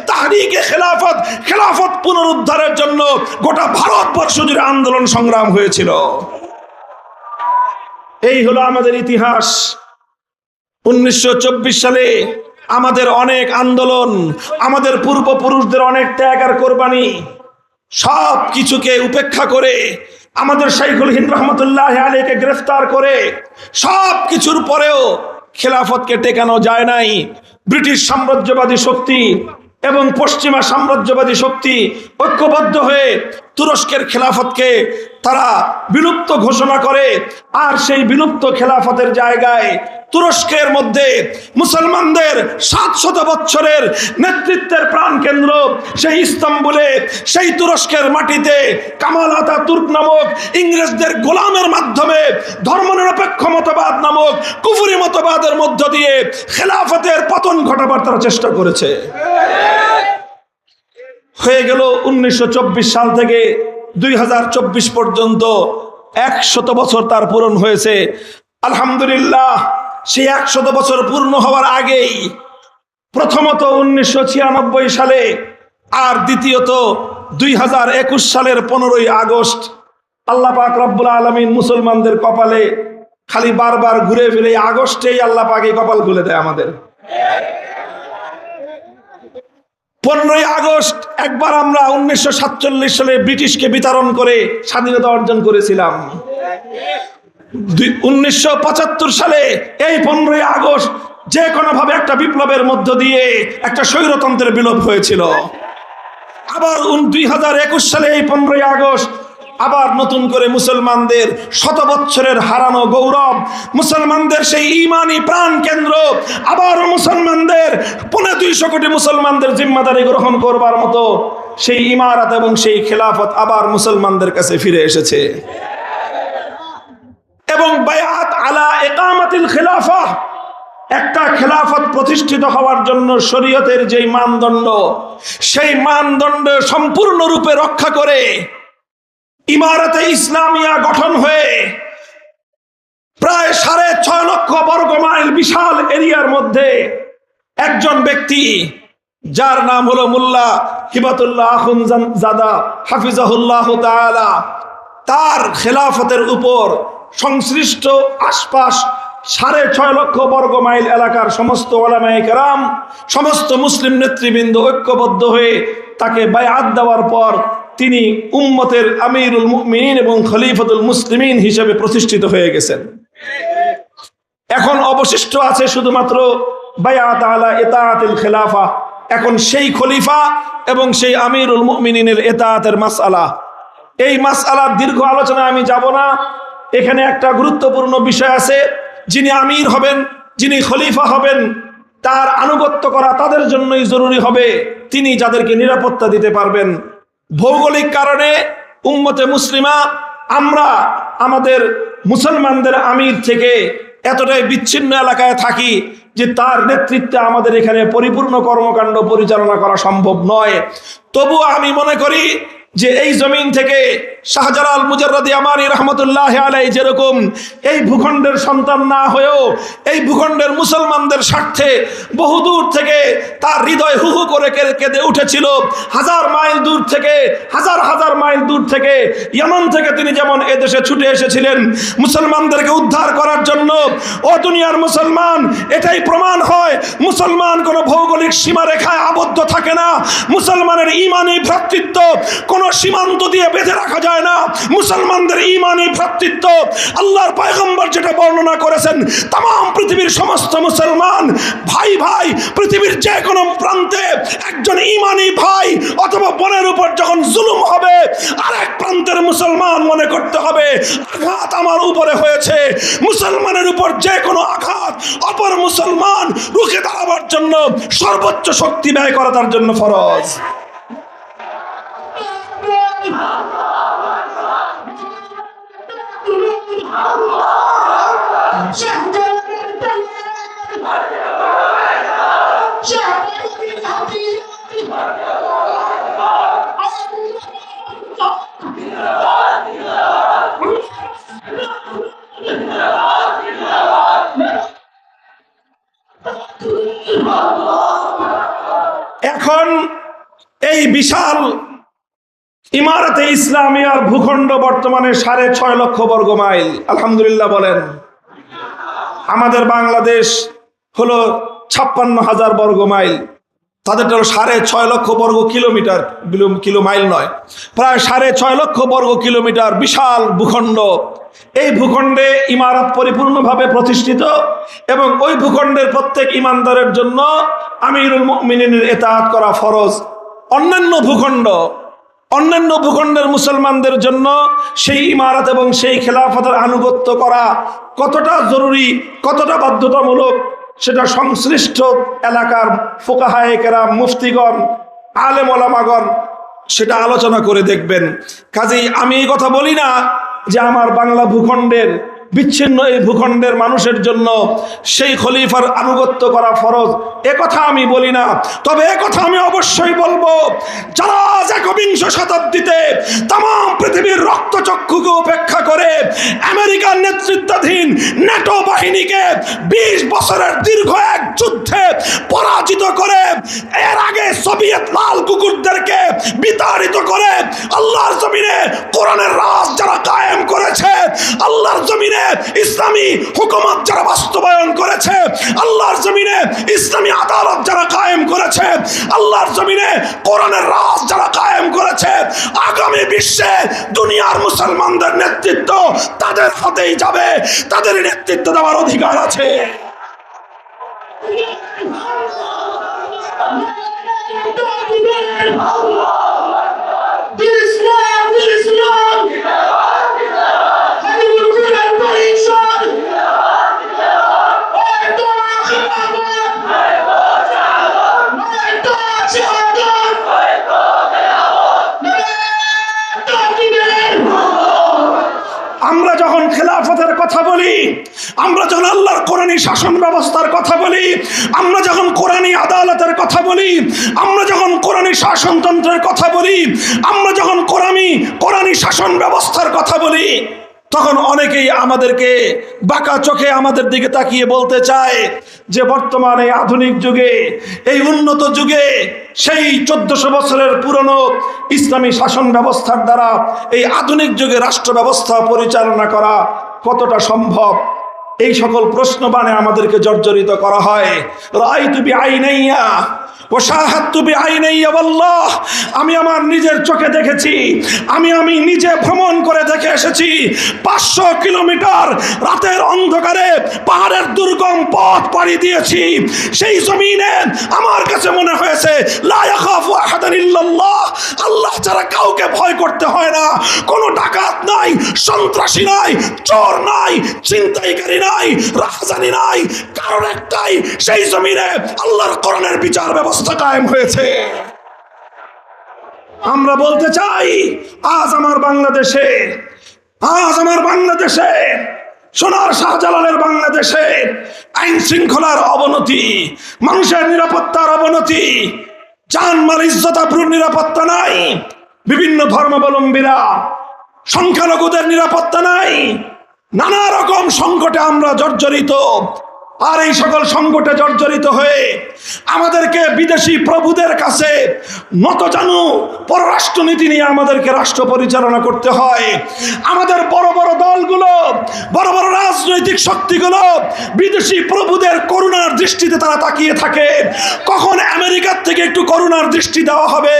তাহরিকে খেলাফত পুনরুদ্ধারের জন্য গোটা ভারতবর্ষ জুড়ে আন্দোলন সংগ্রাম হয়েছিল। এই হলো আমাদের ইতিহাস। 1924 সালে আমাদের অনেক আন্দোলন, আমাদের পূর্বপুরুষদের অনেক ত্যাগ আর কোরবানি, সব কিছুকে উপেক্ষা করে আমাদের শাইখুল হিন্দ রহমতুল্লাহ আলাইহিকে গ্রেফতার করে সব কিছুর পরেও খেলাফতকে টেকানো যায় নাই। ব্রিটিশ সাম্রাজ্যবাদী শক্তি এবং পশ্চিমা সাম্রাজ্যবাদী শক্তি ঐক্যবদ্ধ হয়ে তুরস্কের খেলাফতকে তারা বিলুপ্ত ঘোষণা করে, আর সেই বিলুপ্ত খেলাফতের জায়গায় তুরস্কের মধ্যে মুসলমানদের 700 বছরের নেতৃত্বের প্রাণকেন্দ্র সেই ইস্তাম্বুলে, সেই তুরস্কের মাটিতে কামাল আতাতুর্ক নামক ইংরেজদের গোলামের মাধ্যমে ধর্মনিরপেক্ষ মতবাদ নামক কুফরি মতবাদের মধ্য দিয়ে খেলাফতের পতন ঘটাবার তারা চেষ্টা করেছে। হয়ে গেল 1924 সাল থেকে 2024 পর্যন্ত 100 বছর তার পূরণ হয়েছে। আলহামদুলিল্লাহ, সেই 100 বছর পূর্ণ হওয়ার আগেই প্রথমত 1996 সালে আর দ্বিতীয়ত 2021 সালের 15ই আগস্ট আল্লাহ পাক রব্বুল আলামিন মুসলমানদের কপালে খালি বারবার ঘুরে ফিরে আগস্টেই আল্লাহ পাক এই কপাল খুলে দেয় আমাদের। 15ই আগস্ট একবার আমরা 1947 সালে ব্রিটিশকে বিতাড়ন করে স্বাধীনতা অর্জন করেছিলাম। 1975 সালে এই 15ই আগস্ট যে কোনো ভাবে একটা বিপ্লবের মধ্য দিয়ে একটা স্বৈরতন্ত্রের বিলোপ হয়েছিল। আবার 2021 সালে এই 15ই আগস্ট আবার নতুন করে মুসলমানদের 100 বছরের হারানো গৌরব, মুসলমানদের সেই ঈমানি প্রাণ কেন্দ্র, আবার মুসলমানদের 250 কোটি মুসলমানদের জিম্মাদারি গ্রহণ করবার মতো সেই ইমারত এবং সেই খেলাফত আবার মুসলমানদের কাছে ফিরে এসেছে। এবং বায়াত আলা ইকামাতিল খেলাফা, একটা খেলাফত প্রতিষ্ঠিত হওয়ার জন্য শরীয়তের যেই মানদণ্ড, সেই মানদণ্ড সম্পূর্ণরূপে রক্ষা করে ইমারতে ইসলামিয়া গঠন হয়ে প্রায় 6.5 লক্ষ বর্গ মাইল বিশাল এরিয়ার মধ্যে একজন ব্যক্তি যার নাম হলো মোল্লা হিবাতুল্লাহ আখুনজাদা হাফিজাহুল্লাহ তাআলা, তার খেলাফতের উপর সংশ্লিষ্ট আশপাশ 6.5 লক্ষ বর্গ মাইল এলাকার সমস্ত উলামায়ে কেরাম, সমস্ত মুসলিম নেতৃবৃন্দ ঐক্যবদ্ধ হয়ে তাকে বায়াত দেওয়ার পর তিনি উম্মতের আমিরুল মুমিনিন এবং খলিফাতুল মুসলিমিন হিসেবে প্রতিষ্ঠিত হয়ে গেছেন। এখন অবশিষ্ট আছে শুধুমাত্র বায়াত আলা ইতাআতিল খেলাফা। এখন সেই খলিফা এবং সেই আমিরুল মুমিনিনের ইতাআতের মাসআলা, এই মাসআলার দীর্ঘ আলোচনা আমি যাব না। এখানে একটা গুরুত্বপূর্ণ বিষয় আছে, যিনি আমির হবেন, যিনি খলিফা হবেন, তার আনুগত্য করা তাদের জন্যই জরুরি হবে তিনি যাদেরকে নিরাপত্তা দিতে পারবেন। ভৌগোলিক কারণে উম্মতে মুসলিমা আমরা আমাদের মুসলমানদের আমির থেকে এতটাই বিচ্ছিন্ন এলাকায় থাকি যে তার নেতৃত্বে আমাদের এখানে পরিপূর্ণ কর্মকাণ্ড পরিচালনা করা সম্ভব নয়। তবুও আমি মনে করি যে এই জমিন থেকে শাহজালাল মুজাররদি আমানি রহমতুল্লাহ আলাইহি যেরকম এই ভূখণ্ডের সন্তান না হয়েও এই ভূখণ্ডের মুসলমানদের স্বার্থে বহুদূর থেকে তার হৃদয় হু হু করে কেঁদে উঠেছিল, হাজার মাইল দূর থেকে, হাজার হাজার মাইল দূর থেকে, ইয়েমেন থেকে তিনি যেমন এদেশে ছুটে এসেছিলেন মুসলমানদেরকে উদ্ধার করার জন্য। ও দুনিয়ার মুসলমান, এটাই প্রমাণ হয় মুসলমান কোনো ভৌগোলিক সীমারেখায় আবদ্ধ থাকে না। মুসলমানের ঈমানি ভ্রাতৃত্ব কোনো সীমান্ত দিয়ে বেঁধে রাখা যায় না। মুসলমানদের ঈমানি ভ্রাতৃত্ব আল্লাহর পয়গম্বর যেটা বর্ণনা করেছেন, तमाम পৃথিবীর সমস্ত মুসলমান ভাই ভাই, পৃথিবীর যে কোনো প্রান্তে একজন ঈমানি ভাই অথবা বোনের উপর যখন জুলুম হবে, আরেক প্রান্তের মুসলমান মনে করতে হবে আঘাত আমার উপরে হয়েছে। মুসলমানের উপর যে কোনো আঘাত অপর মুসলমান রুখে দাঁড়াবার জন্য সর্বোচ্চ শক্তি ব্যয় করা তার জন্য ফরজ। এখন এই বিশাল ইমারতে ইসলামিয়ার ভূখণ্ড বর্তমানে 6.5 লক্ষ বর্গ মাইল। আলহামদুলিল্লাহ বলেন। আমাদের বাংলাদেশ হলো 56,000 বর্গ মাইল, তাদেরটা হলো 6.5 লক্ষ বর্গ কিলোমিটার, কিলো মাইল নয়, প্রায় 6.5 লক্ষ বর্গ কিলোমিটার বিশাল ভূখণ্ড। এই ভূখণ্ডে ইমারত পরিপূর্ণভাবে প্রতিষ্ঠিত এবং ওই ভূখণ্ডের প্রত্যেক ইমানদারের জন্য আমিরুল মুমিনিনের ইতাআত করা ফরজ। অন্যান্য ভূখণ্ডের মুসলমানদের জন্য সেই ইমারত এবং সেই খেলাফতের আনুগত্য করা কতটা জরুরি, কতটা বাধ্যতামূলক, সেটা সংশ্লিষ্ট এলাকার ফুকাহায়ে কেরাম, মুফতিগণ, আলেম ওলামাগণ সেটা আলোচনা করে দেখবেন। কাজেই আমি এই কথা বলি না যে আমার বাংলা ভূখণ্ডের বিচ্ছিন্ন এই ভূখণ্ডের মানুষের জন্য সেই খলিফার আনুগত্য করা ফরজ, এ কথা আমি বলি না। তবে এ কথা আমি অবশ্যই বলবো, যারা একবিংশ শতাব্দীতে তাম পৃথিবীর রক্তচক্ষুকে উপেক্ষা করে আমেরিকার নেতৃত্বাধীন ন্যাটো বাহিনীকে 20 বছরের দীর্ঘ এক যুদ্ধে পরাজিত করে, এর আগে সোভিয়েত লাল কুকুরদেরকে বিতাড়িত করে আল্লাহর জমিনে কোরআনের রাজ যারা কায়েম করেছে, আল্লাহর জমিনে ইসলামী হুকুমত যারা বাস্তবায়ন করেছে, আল্লাহর জমিনে ইসলামী আদালত যারা কায়েম করেছে, আল্লাহর জমিনে কোরআনের রাজ যারা কায়েম করেছে, আগামী বিশ্বে দুনিয়ার মুসলমানদের নেতৃত্ব তাদের হাতেই যাবে, তাদের নেতৃত্ব দেওয়ার অধিকার আছে। আমরা যখন খেলাফতের কথা বলি, আমরা যখন আল্লাহর কোরআনী শাসন ব্যবস্থার কথা বলি, আমরা যখন কোরআনী আদালতের কথা বলি, আমরা যখন কোরআনী শাসনতন্ত্রের কথা বলি, আমরা যখন কোরআনী শাসন ব্যবস্থার কথা বলি, তখন অনেকেই আমাদেরকে বাঁকা চোখে আমাদের দিকে তাকিয়ে বলতে চায় যে বর্তমানে আধুনিক যুগে, এই উন্নত যুগে সেই 1400 বছরের পুরনো ইসলামী শাসন ব্যবস্থার দ্বারা এই আধুনিক যুগে রাষ্ট্র ব্যবস্থা পরিচালনা করা কতটা সম্ভব। এই সকল প্রশ্ন বানে আমাদেরকে জর্জরিত করা হয়। রাআইতু বিআইনাইয়া ওয়া শাহাদতু বিআইনাইয়া ওয়াল্লাহ, আমি আমার নিজের চোখে দেখেছি, আমি নিজে ভ্রমণ করে দেখে এসেছি। 500 কিলোমিটার রাতের অন্ধকারে পাহাড়ের দুর্গম পথ পাড়ি দিয়েছি। সেই জমিনে আমার কাছে মনে হয়েছে লা ইয়াখাফু আহাদান ইল্লাল্লাহ, আল্লাহ ছাড়া কাউকে ভয় করতে হয় না। কোনো ডাকাত নাই, সন্ত্রাসী নাই, চোর নাই, ছিনতাইকারী নাই, রাহাজানি নাই, কারণ একটাই, সেই জমিনে আল্লাহর কোরআনের বিচার ব্যবস্থা কায়েম হয়েছে। আমরা বলতে চাই আজ আমার বাংলাদেশে সোনার শাহজালালের বাংলাদেশে আইন শৃঙ্খলার অবনতি, মানুষের নিরাপত্তার অবনতি, জানমাল ইজ্জত আবরুর নিরাপত্তা নাই, বিভিন্ন ধর্মাবলম্বীরা সংখ্যালঘুদের নিরাপত্তা নাই, নানা রকম সংকটে আমরা জর্জরিত। আর এই সকল সংকটে জর্জরিত হয়ে আমাদেরকে বিদেশি প্রভুদের কাছে নতজানু পররাষ্ট্রনীতি নিয়ে আমাদেরকে রাষ্ট্র পরিচালনা করতে হয়। আমাদের বড় বড় দলগুলো, বড় বড় রাজনৈতিক শক্তিগুলো বিদেশি প্রভুদের করুণার দৃষ্টিতে তারা তাকিয়ে থাকে। কখন আমেরিকার থেকে একটু করুণার দৃষ্টি দেওয়া হবে,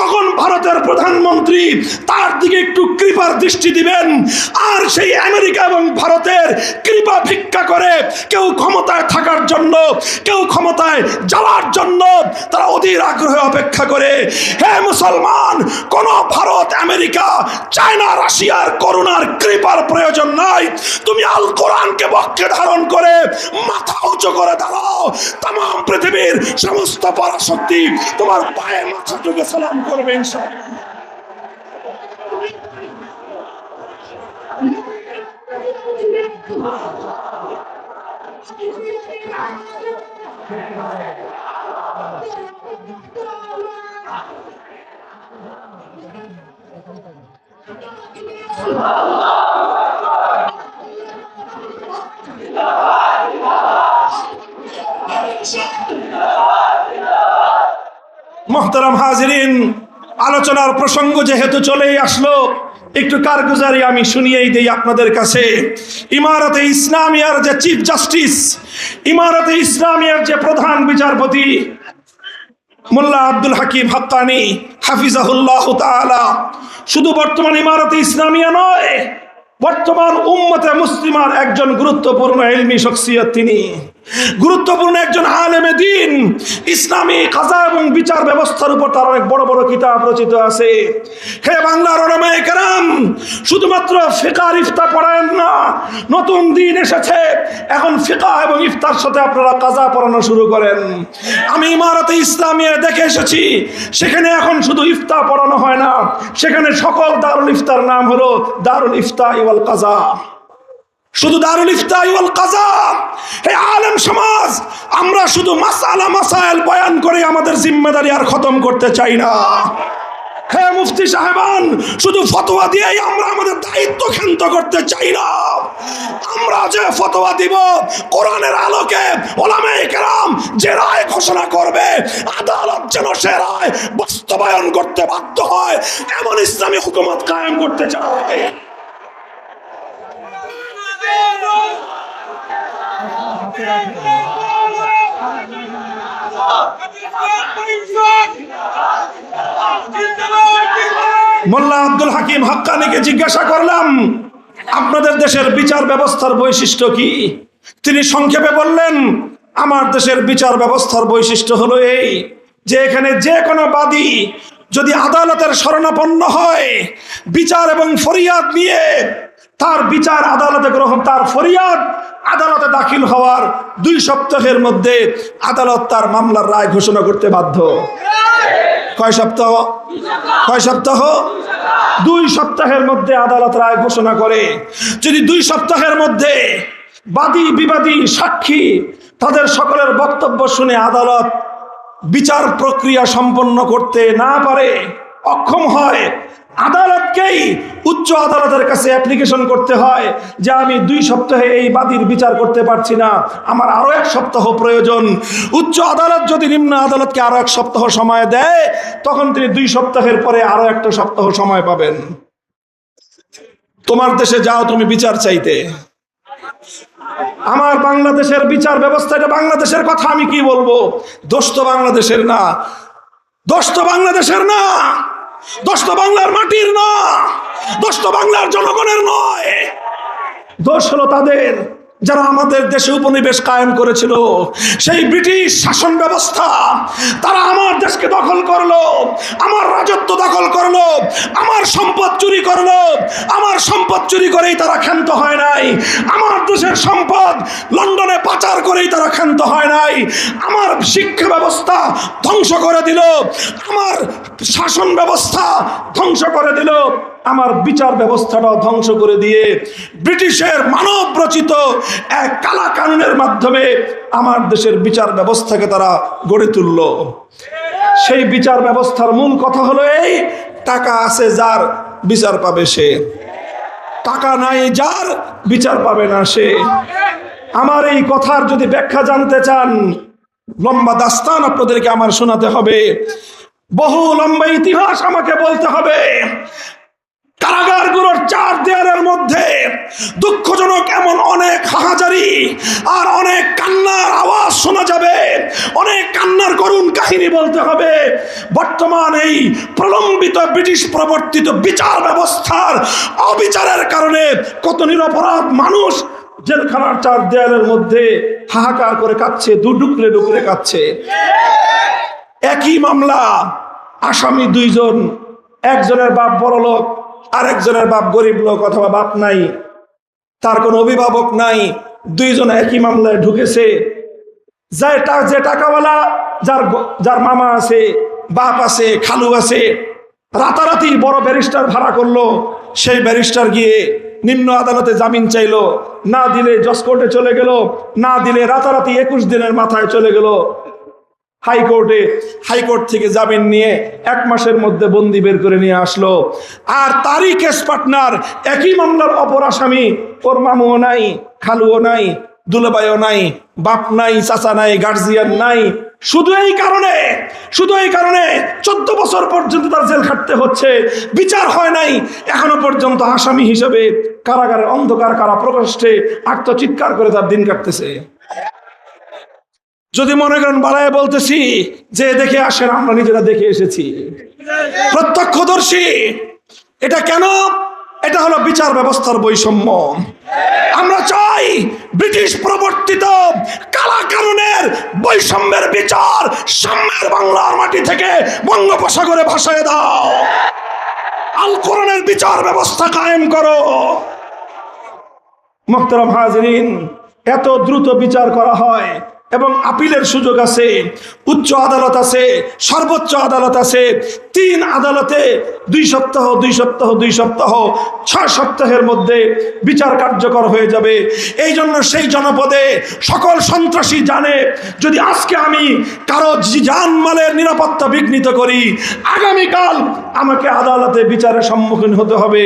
কখন ভারতের প্রধানমন্ত্রী তার দিকে একটু কৃপার দৃষ্টি দিবেন। আর সেই আমেরিকা এবং ভারতের কৃপা ভিক্ষা করে কেউ ক্ষমতায় থাকার জন্য, কেউ ক্ষমতায় যাওয়ার জন্য তারা অধীর আগ্রহে অপেক্ষা করে। হে মুসলমান, কোন ভারত, আমেরিকা, চায়না, রাশিয়ার করুণার কৃপার প্রয়োজন নাই। তুমি আল কোরআনকে বক্ষে ধারণ করে মাথা উঁচু করে দাঁড়াও, তাম পৃথিবীর সমস্ত পরাশক্তি তোমার পায়ে মাথা ঠুকে সালাম করবে ইনশাআল্লাহ। মোহতারাম হাজিরিন, আলোচনার প্রসঙ্গ যেহেতু চলেই আসলো, একটু কারগুজারি আমি শুনিয়েই দেই আপনাদের কাছে। ইমারতে ইসলামিয়ার যে চিফ জাস্টিস, ইমারতে ইসলামিয়ার যে প্রধান বিচারপতি মোল্লা আব্দুল হাকিম হাক্কানি হাফিজাহুল্লাহ তাআলা, শুধু বর্তমান ইমারতে ইসলামিয়া নয়, বর্তমান উম্মতে মুসলিমার একজন গুরুত্বপূর্ণ ইলমি শখসিয়ত। তিনি গুরুত্বপূর্ণ একজন আলেমে দ্বীন। ইসলামী কাজা এবং বিচার ব্যবস্থার উপর তার অনেক বড় বড় কিতাব রচিত আছে। হে বাংলার উলামায়ে কেরাম, শুধুমাত্র ফিকহ আর ইফতা পড়ায়েন না, নতুন দিন এসেছে, এখন ফিকহ এবং ইফতার সাথে আপনারা কাজা পড়ানো শুরু করেন। আমি ইমারতে ইসলামিয়া দেখে এসেছি, সেখানে এখন শুধু ইফতা পড়ানো হয় না, সেখানে সকল দারুল ইফতার নাম হলো দারুল ইফতা ওয়াল কাজা। শুধু দারুল ইফতা ওয়াল কাজা। হে আলেম সমাজ, আমরা শুধু মাসআলা মাসাইল বয়ান করে আমাদের জিম্মেদারি আর খতম করতে চাই না। হে মুফতি সাহেবান, শুধু ফতোয়া দিয়েই আমরা আমাদের দায়িত্ব ক্ষান্ত করতে চাই না। আমরা যে ফতোয়া দিব, কোরআনের আলোকে উলামায়ে কেরাম যে রায় ঘোষণা করবে, আদালত যেন সে রায় বাস্তবায়ন করতে বাধ্য হয়, এমন ইসলামী হুকুমত কায়েম করতে চাই। মোল্লা আব্দুল হাকিম হাক্কানিকে জিজ্ঞাসা করলাম, আপনাদের দেশের বিচার ব্যবস্থার বৈশিষ্ট্য কি? তিনি সংক্ষেপে বললেন, আমার দেশের বিচার ব্যবস্থার বৈশিষ্ট্য হলো এই যে এখানে যে কোনো বাদী যদি আদালতের শরণাপন্ন হয়, বিচার এবং ফরিয়াদ নিয়ে তার বিচার আদালতে গ্রহণ, তার ফরিয়াদ আদালতে দাখিল হওয়ার 2 সপ্তাহের মধ্যে আদালত তার মামলার রায় ঘোষণা করতে বাধ্য। কয় সপ্তাহ? 2 সপ্তাহের মধ্যে আদালত রায় ঘোষণা করে। যদি 2 সপ্তাহের মধ্যে বাদী বিবাদী সাক্ষী তাদের সকলের বক্তব্য শুনে আদালত বিচার প্রক্রিয়া সম্পন্ন করতে না পারে, অক্ষম হয়, আদালতকেই উচ্চ আদালতের কাছে অ্যাপ্লিকেশন করতে হয় যে আমি 2 সপ্তাহে এই বাদীর বিচার করতে পারছি না, আমার আরো 1 সপ্তাহ প্রয়োজন। উচ্চ আদালত যদি নিম্ন আদালতকে আরো 1 সপ্তাহ সময় দেয়, তখন তিনি 2 সপ্তাহের পরে আরো 1 সপ্তাহ সময় পাবেন। তোমার দেশে যাও তুমি বিচার চাইতে। আমার বাংলাদেশের বিচার ব্যবস্থা, এটা বাংলাদেশের কথা আমি কি বলবো, দোষ তো বাংলাদেশের না, দোষ তো বাংলাদেশের না, দোষ তো বাংলার মাটির না, দোষ তো বাংলার জনগণের নয়। দোষ হলো তাদের যারা আমাদের দেশে উপনিবেশ কায়েম করেছিল, সেই ব্রিটিশ শাসন ব্যবস্থা। তারা আমার দেশকে দখল করলো, আমার রাজত্ব দখল করলো, আমার সম্পদ চুরি করলো। আমার সম্পদ চুরি করেই তারা ক্ষান্ত হয় নাই, আমার দেশের সম্পদ লন্ডনে পাচার করেই তারা ক্ষান্ত হয় নাই। আমার শিক্ষা ব্যবস্থা ধ্বংস করে দিল, আমার শাসন ব্যবস্থা ধ্বংস করে দিল। আমার বিচার ব্যবস্থাটাও ধ্বংস করে দিয়ে ব্রিটিশের মানব রচিত এক কালা কানুনের মাধ্যমে আমার দেশের বিচার ব্যবস্থাকে তারা গড়ে তুলল। সেই বিচার ব্যবস্থার মূল কথা হলো এই, টাকা আছে যার বিচার পাবে সে, টাকা নাই যার বিচার পাবে না সে। আমার এই কথার যদি ব্যাখ্যা জানতে চান, লম্বা দাস্তান আপনাদেরকে আমার শোনাতে হবে, বহু লম্বা ইতিহাস আমাকে বলতে হবে। কারাগারগুলোর চার দেয়ালের মধ্যে দুঃখজনক এমন অনেক হাহাজারি আর অনেক কান্নার আওয়াজ শোনা যাবে, অনেক কান্নার করুণ কাহিনী বলতে হবে। বর্তমান এই প্রলম্বিত ব্রিটিশ প্রবর্তিত বিচার ব্যবস্থার অবিচারের কারণে কত নিরপরাধ মানুষ জেলখানার চার দেয়ালের মধ্যে হাহাকার করে কাঁদছে, ডুকরে ডুকরে কাঁদছে। একই মামলা, আসামি দুইজন, একজনের বাপ বড় লোক, আরেকজনের বাপ গরিব লোক অথবা বাপ নাই, তার কোনো অভিভাবক নাই, দুইজন একই মামলায় ঢুকেছে। যে টাকাওয়ালা, যার মামা আছে, বাপ আছে, খালু আছে, রাতারাতি বড় ব্যারিস্টার ভাড়া করলো। সেই ব্যারিস্টার গিয়ে নিম্ন আদালতে জামিন চাইলো, না দিলে জজ কোর্টে চলে গেল, না দিলে রাতারাতি 21 দিনের মাথায় চলে গেল হাইকোর্টে। হাইকোর্ট থেকে জামিন নিয়ে 1 মাসের মধ্যে বন্দি বের করে নিয়ে আসলো। আর তারই কেস পার্টনার, একই মামলার অপর আসামি, ওর মামুও নাই, খালুও নাই, দুলাভাইও নাই, বাপ নাই, চাচা নাই, গার্জিয়ান নাই। শুধু এই কারণে 14 বছর পর্যন্ত তার জেল খাটতে হচ্ছে, বিচার হয় নাই। এখনো পর্যন্ত আসামি হিসেবে কারাগারের অন্ধকার কারা প্রকোষ্ঠে আত্মচিৎকার করে তার দিন কাটতেছে। যদি মনে করেন বাড়ায় বলতেছি, যে দেখে আসেন, আমরা নিজেরা দেখে এসেছি, প্রত্যক্ষদর্শী। এটা কেন? এটা হলো বিচার ব্যবস্থার বৈষম্য। আমরা চাই ব্রিটিশ প্রবর্তিত কালা কানুনের বৈষম্যের বিচার সাম্যের বাংলার মাটি থেকে বঙ্গোপসাগরে ভাসায় দাও। আল কোরআনের বিচার ব্যবস্থা কায়েম করো। মুহতারাম হাজিরিন, এত দ্রুত বিচার করা হয় এবং আপিলের সুযোগ আছে, উচ্চ আদালত আছে, সর্বোচ্চ আদালত আছে। 3 আদালতে 2 সপ্তাহ 6 সপ্তাহের মধ্যে বিচার কার্যকর হয়ে যাবে। এই জন্য সেই জনপদে সকল সন্ত্রাসী জানে, যদি আজকে আমি কারো জানমালের নিরাপত্তা বিঘ্নিত করি, আগামীকাল আমাকে আদালতে বিচারের সম্মুখীন হতে হবে।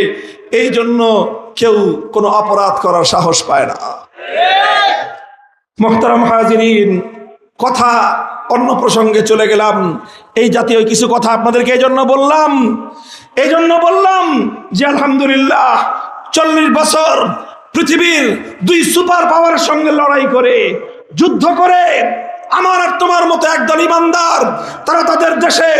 এই জন্য কেউ কোনো অপরাধ করার সাহস পায় না। মুহতারাম হাজিরিন, কথা অন্য প্রসঙ্গে চলে গেলাম। এই জাতীয় কিছু কথা আপনাদেরকে এই জন্য বললাম যে আলহামদুলিল্লাহ 40 বছর পৃথিবীর 2 সুপার পাওয়ারের সঙ্গে লড়াই করে, যুদ্ধ করে, আমার আর তোমার মতো একদল ইমানদার, তারা তাদের দেশে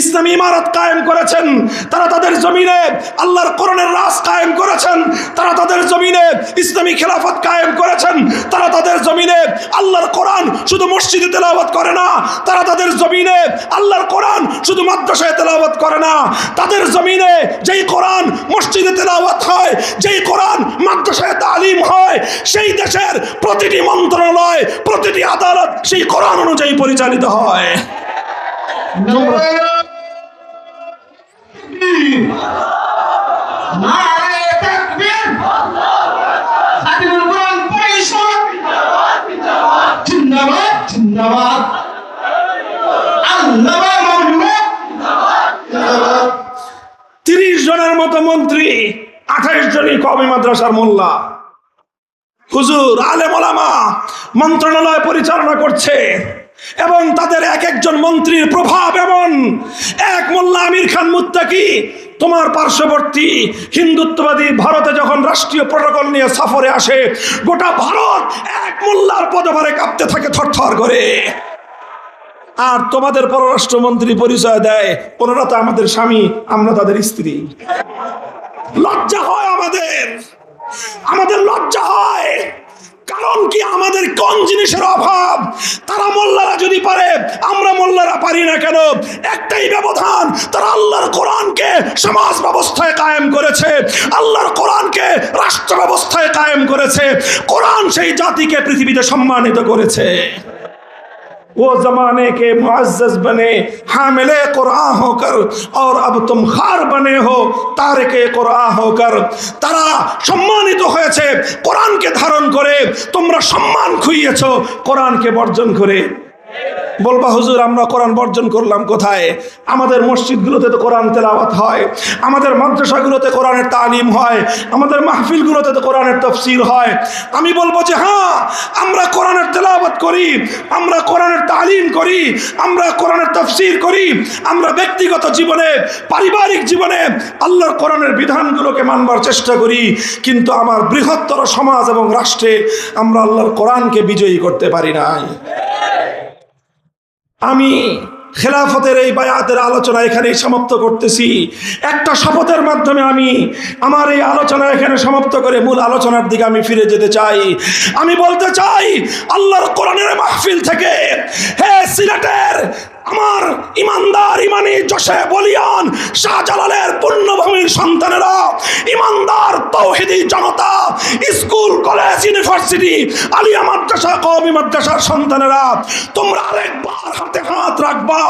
ইসলামী ইমারত কায়েম করেছেন, তারা তাদের জমিনে আল্লাহর কোরআনের রাজ কায়েম করেছেন, তারা তাদের জমিনে ইসলামী খেলাফত কায়েম করেছেন, তারা তাদের জমিনে আল্লাহর কোরআন শুধু মসজিদে তেলাওয়াত করে না, তারা তাদের জমিনে আল্লাহর কোরআন শুধু মাদ্রাসায় তেলাওয়াত করে না, তাদের জমিনে যেই কোরআন মসজিদে তেলাওয়াত হয়, যেই কোরআন মাদ্রাসায় তালিম হয়, সেই দেশের প্রতিটি মন্ত্রণালয়, প্রতিটি আদালত সেই কোরআন অনুযায়ী পরিচালিত হয়। জনের মতো মন্ত্রী, 28 জনই কওমি মাদ্রাসার মোল্লা, হুজুর, আলেম ওলামা মন্ত্রণালয় পরিচালনা করছে এবং তাদের এক একজন মন্ত্রীর প্রভাব এমন। এক মোল্লা আমির খান মুত্তাকি তোমার পার্শ্ববর্তী হিন্দুত্ববাদী ভারতে যখন রাষ্ট্রীয় প্রোটোকল নিয়ে সফরে আসে, গোটা ভারত এক মোল্লার পদভারে কাঁপতে থাকে থরথর করে। আর তোমাদের পররাষ্ট্রমন্ত্রী পরিচয় দেয় ওনারা তো আমাদের স্বামী, আমরা তাদের স্ত্রী। লজ্জা হয় আমাদের লজ্জা হয়। কারণ কি, আমাদের কোন জিনিসের অভাব? তারা মোল্লারা যদি পারে, আমরা মোল্লারা পারি না কেন? একটাই ব্যবধান, তারা আল্লাহর কোরআনকে সমাজ ব্যবস্থায় কায়েম করেছে, আল্লাহর কোরআনকে রাষ্ট্র ব্যবস্থায় কায়েম করেছে, কোরআন সেই জাতিকে পৃথিবীতে সম্মানিত করেছে। वो जमाने के मुअज़्ज़ज़ बने हामिले कुरान होकर, और अब तुम खार बने हो तारिके कुरान होकर। তারা সম্মানিত হয়েছে কোরআনকে ধারণ করে, তোমরা সম্মান খুইয়েছো কোরআনকে বর্জন করে। বলবা হুজুর আমরা কোরআন বর্জন করলাম কোথায়? আমাদের মসজিদগুলোতে তো কোরআন তেলাওয়াত হয়, আমাদের মাদ্রাসাগুলোতে কোরআনের তালিম হয়, আমাদের মাহফিলগুলোতে তো কোরআনের তাফসীর হয়। আমি বলবো যে হ্যাঁ, আমরা কোরআনের তেলাওয়াত করি, আমরা কোরআনের তালিম করি, আমরা কোরআনের তাফসীর করি, আমরা ব্যক্তিগত জীবনে পারিবারিক জীবনে আল্লাহর কোরআনের বিধানগুলোকে মানবার চেষ্টা করি, কিন্তু আমার বৃহত্তর সমাজ এবং রাষ্ট্রে আমরা আল্লাহর কোরআনকে বিজয়ী করতে পারি নাই। আমি খেলাফতের এই বায়াতের আলোচনা এখানেই সমাপ্ত করতেছি। একটা শপথের মাধ্যমে আমি আমার এই আলোচনা এখানে সমাপ্ত করে মূল আলোচনার দিকে আমি ফিরে যেতে চাই। আমি বলতে চাই, আল্লাহর কোরআনের মাহফিল থেকে হে সিলেটের আমার ইমানদার ইমানি জোশে বলিয়ান শাহজালালের পুণ্যভূমির সন্তানেরা, ইমানদার তৌহিদি জনতা, স্কুল কলেজ ইউনিভার্সিটি আলিয়া মাদ্রাসা কওমি মাদ্রাসার সন্তানেরা, তোমরা আরেকবার হাতে হাত রাখবা,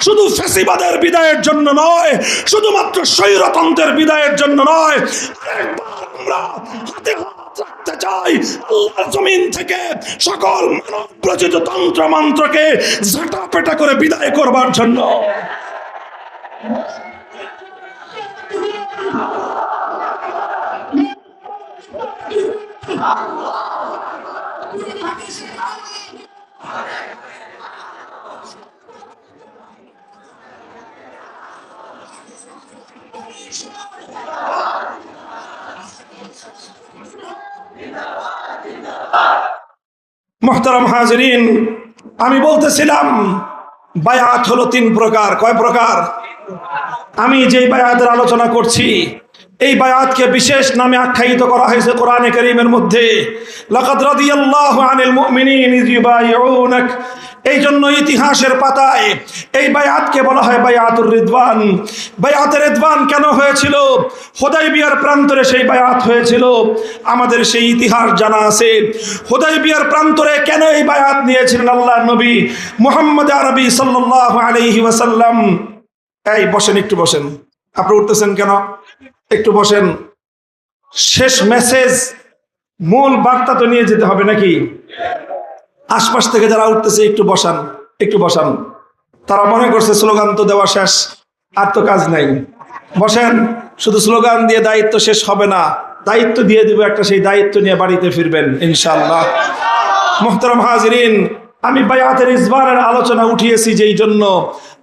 শুধু ফ্যাসিবাদের বিদায়ের জন্য নয়, শুধুমাত্র স্বৈরতন্ত্রের বিদায়ের জন্য নয়, আরেকবার আমরা হাতে হাত রাখতে চাই আল্লাহর জমিন থেকে সকল মানব প্রচিত তন্ত্র মন্ত্রকে ঝাঁটা পেটা করে বিদায় করবার জন্য। মুহতারাম হাজিরিন, আমি বলতেছিলাম বায়াত হলো 3 প্রকার। কয় প্রকার? আমি যেই বায়াতের আলোচনা করছি এই বায়াতকে বিশেষ নামে আখ্যায়িত করা হয়েছে কোরআনে কারীমের মধ্যে, লাকাদ রাদিয়াল্লাহু আনিল মুমিনিন ইয ইউবাইউনাক। এই জন্য ইতিহাসের পাতায় এই বায়াতকে বলা হয় বায়াতুর রিদওয়ান। বায়াতের রিদওয়ান কেন হয়েছিল? হুদায়বিয়ার প্রান্তরে সেই বায়াত হয়েছিল, আমাদের সেই ইতিহাস জানা আছে। হুদায়বিয়ার প্রান্তরে কেন এই বায়াত নিয়েছিলেন আল্লাহর নবী মুহাম্মদ আরবি সাল্লাল্লাহু আলাইহি ওয়াসাল্লাম? এই বসেন, একটু বসেন। আপনি উঠতেছেন কেন? একটু বসেন। শেষ মেসেজ, মূল বার্তা তো নিয়ে যেতে হবে নাকি? আশপাশ থেকে যারা উঠতেছে একটু বসান, একটু বসান। তারা মনে করছে স্লোগান তো দেওয়া শেষ, আর তো কাজ নাই। বসেন। শুধু স্লোগান দিয়ে দায়িত্ব শেষ হবে না, দায়িত্ব দিয়ে দিব একটা, সেই দায়িত্ব নিয়ে বাড়িতে ফিরবেন ইনশাআল্লাহ। মুহতারাম হাজিরিন, আমি বায়াতের রিজওয়ানের আলোচনা উঠিয়েছি যেই জন্য।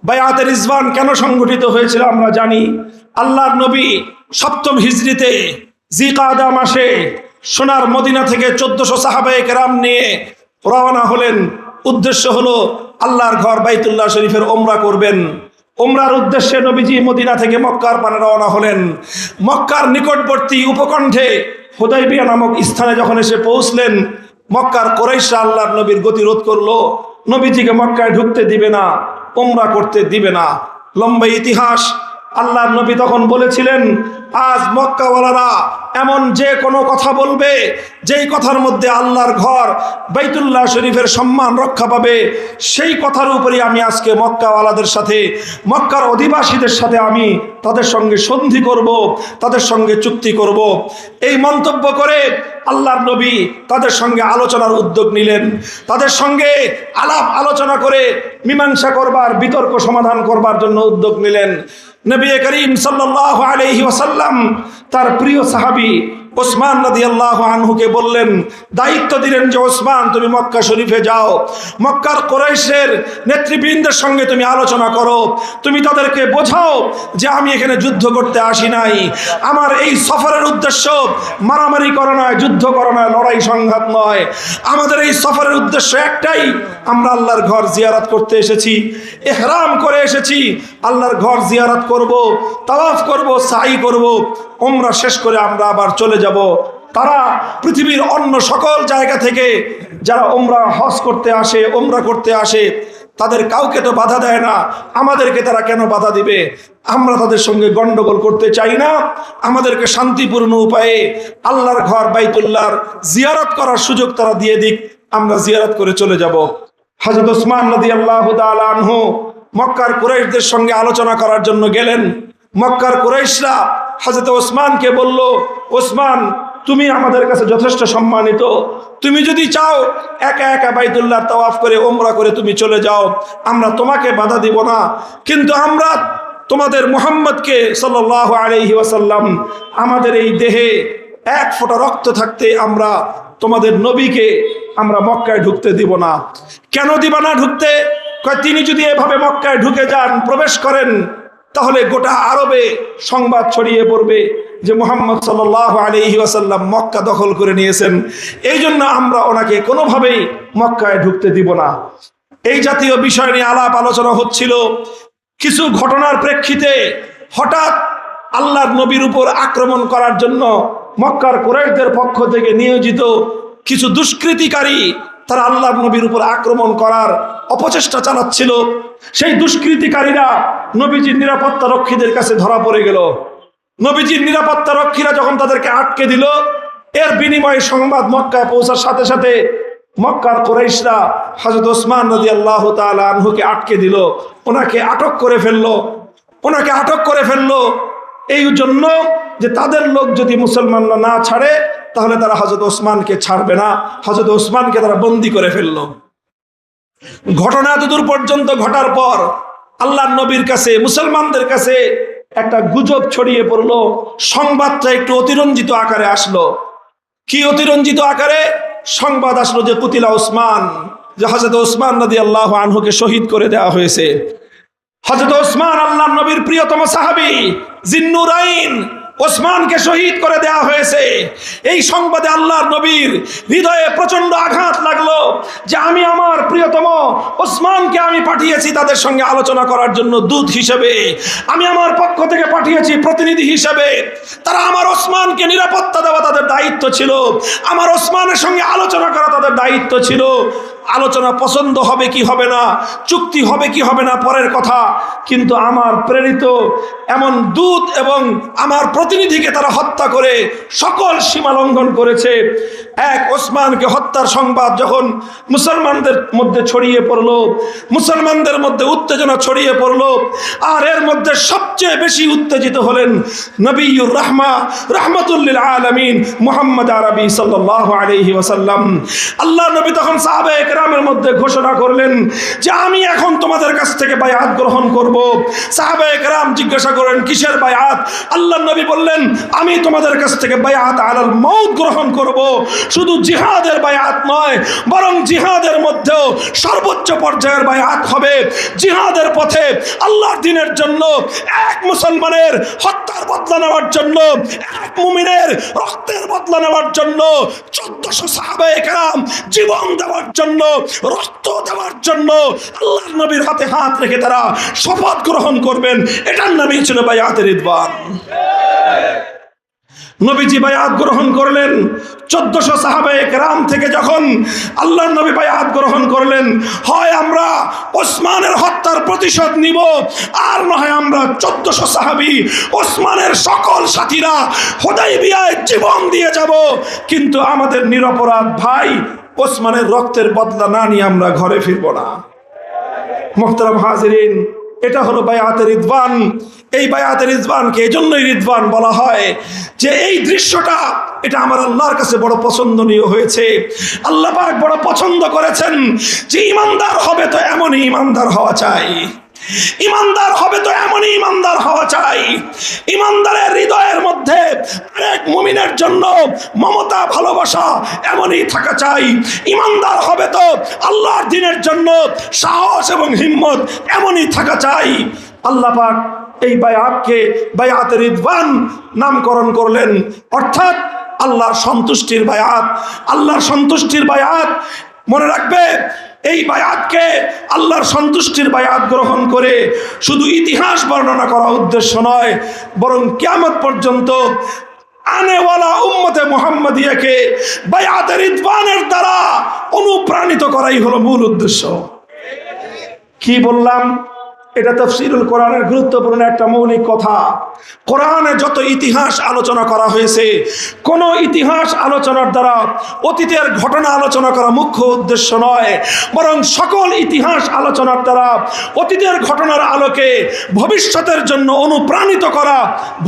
বায়াতের রিজওয়ান কেন সংগঠিত হয়েছিল আমরা জানি। আল্লাহর নবী 7ম হিজরিতে জিকাদা মাসে সোনার মদিনা থেকে 1400 সাহাবায়ে কেরাম নিয়ে রওনা হলেন। উদ্দেশ্য হলো আল্লাহর ঘর বাইতুল্লাহ শরীফের ওমরা করবেন। ওমরার উদ্দেশ্যে নবীজি মদিনা থেকে মক্কার পানে রওনা হলেন। মক্কার নিকটবর্তী উপকণ্ঠে হুদায়বিয়া নামক স্থানে যখন এসে পৌঁছলেন, মক্কার কুরাইশরা আল্লাহর নবীর গতিরোধ করলো, নবীজিকে মক্কায় ঢুকতে দিবে না, ওমরা করতে দিবে না। লম্বা ইতিহাস। আল্লাহর নবী তখন বলেছিলেন, আজ মক্কাওয়ালারা এমন যে কোনো কথা বলবে যেই কথার মধ্যে আল্লাহর ঘর বাইতুল্লাহ শরীফের সম্মান রক্ষা পাবে, সেই কথার উপরই আমি আজকে মক্কাওয়ালাদের সাথে, মক্কার অধিবাসীদের সাথে আমি তাদের সঙ্গে সন্ধি করব, তাদের সঙ্গে চুক্তি করব। এই মন্তব্য করে আল্লাহর নবী তাদের সঙ্গে আলোচনার উদ্যোগ নিলেন। তাদের সঙ্গে আলাপ আলোচনা করে মীমাংসা করবার, বিতর্ক সমাধান করবার জন্য উদ্যোগ নিলেন। নবী করিম সাল্লাল্লাহু আলাইহি ওয়াসাল্লাম তার প্রিয় সাহাবী ওসমান রাদিয়াল্লাহু আনহুকে বললেন, দায়িত্ব দিলেন যে ওসমান তুমি মক্কা শরীফে যাও, মক্কার কুরাইশের নেতৃবৃন্দের সঙ্গে তুমি আলোচনা করো, তুমি তাদেরকে বোঝাও যে আমি এখানে যুদ্ধ করতে আসি নাই, আমার এই সফরের উদ্দেশ্য মারামারি করা নয়, যুদ্ধ করা নয়, লড়াই সংঘাত নয়, আমাদের এই সফরের উদ্দেশ্য একটাই, আমরা আল্লাহর ঘর জিয়ারত করতে এসেছি, ইহরাম করে এসেছি, আল্লাহর ঘর জিয়ারত করব, তাওয়াফ করব, সাই করব, ওমরা শেষ করে আমরা আবার চলে যাব। তারা পৃথিবীর অন্য সকল জায়গা থেকে যারা ওমরা হজ করতে আসে, ওমরা করতে আসে, তাদের কাউকে তো বাধা দেয় না, আমাদেরকে তারা কেন বাধা দিবে? আমরা তাদের সঙ্গে গন্ডগোল করতে চাই না, আমাদেরকে শান্তিপূর্ণ উপায়ে আল্লাহর ঘর বাইতুল্লাহর জিয়ারত করার সুযোগ তারা দিয়ে দিক, আমরা জিয়ারত করে চলে যাব। হযরত ওসমান রাদিয়াল্লাহু তাআলা আনহু মক্কার কুরাইশদের সঙ্গে আলোচনা করার জন্য গেলেন। মক্কার কুরাইশরা হযরত ওসমানকে বলল, ওসমান, তুমি আমাদের কাছে যথেষ্ট সম্মানিত, তুমি যদি চাও একা একা বাইতুল্লাহ তাওয়াফ করে ওমরা করে তুমি চলে যাও, আমরা তোমাকে বাধা দিব না, কিন্তু আমরা তোমাদের মুহাম্মদকে সাল্লাল্লাহু আলাইহি ওয়াসাল্লাম আমাদের এই দেহে এক ফোঁটা রক্ত থাকতে আমরা তোমাদের নবীকে আমরা মক্কায় ঢুকতে দিব না। কেন দিব না ঢুকতে? তিনি যদি এভাবে মক্কায় ঢুকে যান, প্রবেশ করেন, তাহলে গোটা আরবে সংবাদ ছড়িয়ে পড়বে যে মুহাম্মদ সাল্লাল্লাহু আলাইহি ওয়াসাল্লাম মক্কা দখল করে নিয়েছেন, এই জন্য আমরা ওনাকে কোনোভাবেই মক্কায় ঢুকতে দিব না। এই জাতীয় বিষয় নিয়ে আলাপ আলোচনা হচ্ছিল। কিছু ঘটনার প্রেক্ষিতে হঠাৎ আল্লাহর নবীর উপর আক্রমণ করার জন্য মক্কার কুরাইশদের পক্ষ থেকে নিয়োজিত কিছু দুষ্কৃতিকারী তারা আল্লাহর নবীর উপর আক্রমণ করার অপচেষ্টা চালাচ্ছিল। সেই দুষ্কৃতিকারীরা নবীজির নিরাপত্তা রক্ষীদের কাছে ধরা পড়ে গেল। নবীজির নিরাপত্তা রক্ষীরা যখন তাদেরকে আটকে দিল, এর বিনিময়ে সংবাদ মক্কায় পৌঁছার সাথে সাথে মক্কার কুরাইশরা হযরত ওসমান রাদিয়াল্লাহু তাআলা আনহুকে আটকে দিল, ওনাকে আটক করে ফেললো এই জন্য যে তাদের লোক যদি মুসলমানরা না ছাড়ে তাহলে তারা হযরত ওসমানকে ছাড়বে না। হযরত ওসমানকে তারা বন্দী করে ফেললো। ঘটনা এতদূর পর্যন্ত ঘটার পর আল্লাহর নবীর কাছে, মুসলমানদের কাছে একটা গুজব ছড়িয়ে পড়লো। সংবাদটা একটু অতিরঞ্জিত আকারে আসলো। কি অতিরঞ্জিত আকারে? সংবাদ আসলো যে কুতিলা ওসমান, যে হযরত ওসমান রাদিয়াল্লাহু আনহুকে শহীদ করে দেওয়া হয়েছে। হযরত ওসমান আল্লাহর নবীর প্রিয়তম সাহাবী, জিন্নুরাইন, ওসমানকে শহীদ করে দেওয়া হয়েছে। এই সংবাদে আল্লাহর নবীর হৃদয়ে প্রচন্ড আঘাত লাগলো যে আমি আমার প্রিয়তম ওসমানকে আমি পাঠিয়েছি তাদের সঙ্গে আলোচনা করার জন্য দূত হিসেবে, আমি আমার পক্ষ থেকে পাঠিয়েছি প্রতিনিধি হিসেবে। তারা আমার ওসমানকে নিরাপত্তা দেওয়া তাদের দায়িত্ব ছিল, আমার ওসমানের সঙ্গে আলোচনা করা তাদের দায়িত্ব ছিল। আলোচনা পছন্দ হবে কি হবে না, চুক্তি হবে কি হবে না পরের কথা, কিন্তু আমার প্রেরিত এমন দূত এবং আমার প্রতিনিধিকে তারা হত্যা করে সকল সীমা লঙ্ঘন করেছে। এক ওসমানকে হত্যার সংবাদ যখন মুসলমানদের মধ্যে ছড়িয়ে পড়লো, মুসলমানদের মধ্যে উত্তেজনা ছড়িয়ে পড়লো, আর এর মধ্যে সবচেয়ে বেশি উত্তেজিত হলেন নবিয়ুর রাহমা, রাহমাতুল লিল আলামিন মুহাম্মদ আরবি সাল্লাল্লাহু আলাইহি ওয়াসাল্লাম। আল্লাহর নবী তখন সাহাবায়ে কেরামের মধ্যে ঘোষণা করলেন যে আমি এখন তোমাদের কাছ থেকে বায়াত গ্রহণ করব। সাহাবায়ে কেরাম জিজ্ঞাসা করেন কিসের বায়াত? আল্লাহর নবী বললেন আমি তোমাদের কাছ থেকে বায়াত আলাল মাউত গ্রহণ করব। শুধু জিহাদের বায়াত নয়, বরং জিহাদের মধ্যেও সর্বোচ্চ পর্যায়ের বায়াত হবে। জিহাদের পথে আল্লাহর দ্বীনের জন্য এক মুসলমানের হত্যার বদলা নেওয়ার জন্য, এক মুমিনের রক্তের বদলা নেওয়ার জন্য 1400 সাহাবায়ে কেরাম জীবন দেওয়ার জন্য, রক্ত দেওয়ার জন্য আল্লাহর নবীর হাতে হাত রেখে তারা শপথ গ্রহণ করবেন। এটার নামই ছিল বায়াতে রিদওয়ান। নবীজি বায়াত গ্রহণ করলেন। 1400 সাহাবায়ে কেরাম থেকে যখন আল্লাহর নবী বায়াত গ্রহণ করলেন, হয় আমরা ওসমানের হত্যার প্রতিশোধ নিব, আর নয় আমরা 1400 সাহাবী ওসমানের সকল সাথীরা হুদায়বিয়ায় জীবন দিয়ে যাব, কিন্তু আমাদের নিরপরাধ ভাই ওসমানের রক্তের বদলা না নিয়ে আমরা ঘরে ফিরব না। মুহতারাম হাজিরিন, এটা হলো বায়াতে রিদওয়ান। এই বায়াতে রিদওয়ানকে এই জন্যই রিদওয়ান বলা হয় যে এই দৃশ্যটা এটা আমার আল্লাহর কাছে বড় পছন্দনীয় হয়েছে। আল্লাহ পাক বড় পছন্দ করেছেন যে ইমানদার হবে তো এমনই ইমানদার হওয়া চাই, ইমানদার হবে তো এমনই ইমানদার হওয়া চাই। ইমানদারের হৃদয়ের মধ্যে আরেক মুমিনের জন্য মমতা ভালোবাসা এমনই থাকা চাই। ইমানদার হবে তো আল্লাহর দ্বীনের জন্য সাহস এবং হিম্মত এমনই থাকা চাই। আল্লাহ পাক এই বায়াতকে বায়াতে রিদওয়ান নামকরণ করলেন, অর্থাৎ আল্লাহর সন্তুষ্টির বায়াত। আল্লাহর সন্তুষ্টির বায়াত মনে রাখবে, এই বায়াতকে আল্লাহর সন্তুষ্টির বায়াত গ্রহণ করে শুধু ইতিহাস বর্ণনা করা উদ্দেশ্য নয়, বরং কিয়ামত পর্যন্ত আনেওয়ালা উম্মতে মুহাম্মাদিয়াকে বায়াতে রিদওয়ানের দ্বারা অনুপ্রাণিত করাই হলো মূল উদ্দেশ্য। কি বললাম? এটা তাফসীরুল কোরআনের গুরুত্বপূর্ণ একটা মৌলিক কথা। কোরআনে যত ইতিহাস আলোচনা করা হয়েছে, কোন ইতিহাস আলোচনার দ্বারা অতীতের ঘটনা আলোচনা করা মুখ্য উদ্দেশ্য নয়, বরং সকল ইতিহাস আলোচনার দ্বারা অতীতের ঘটনার আলোকে ভবিষ্যতের জন্য অনুপ্রাণিত করা,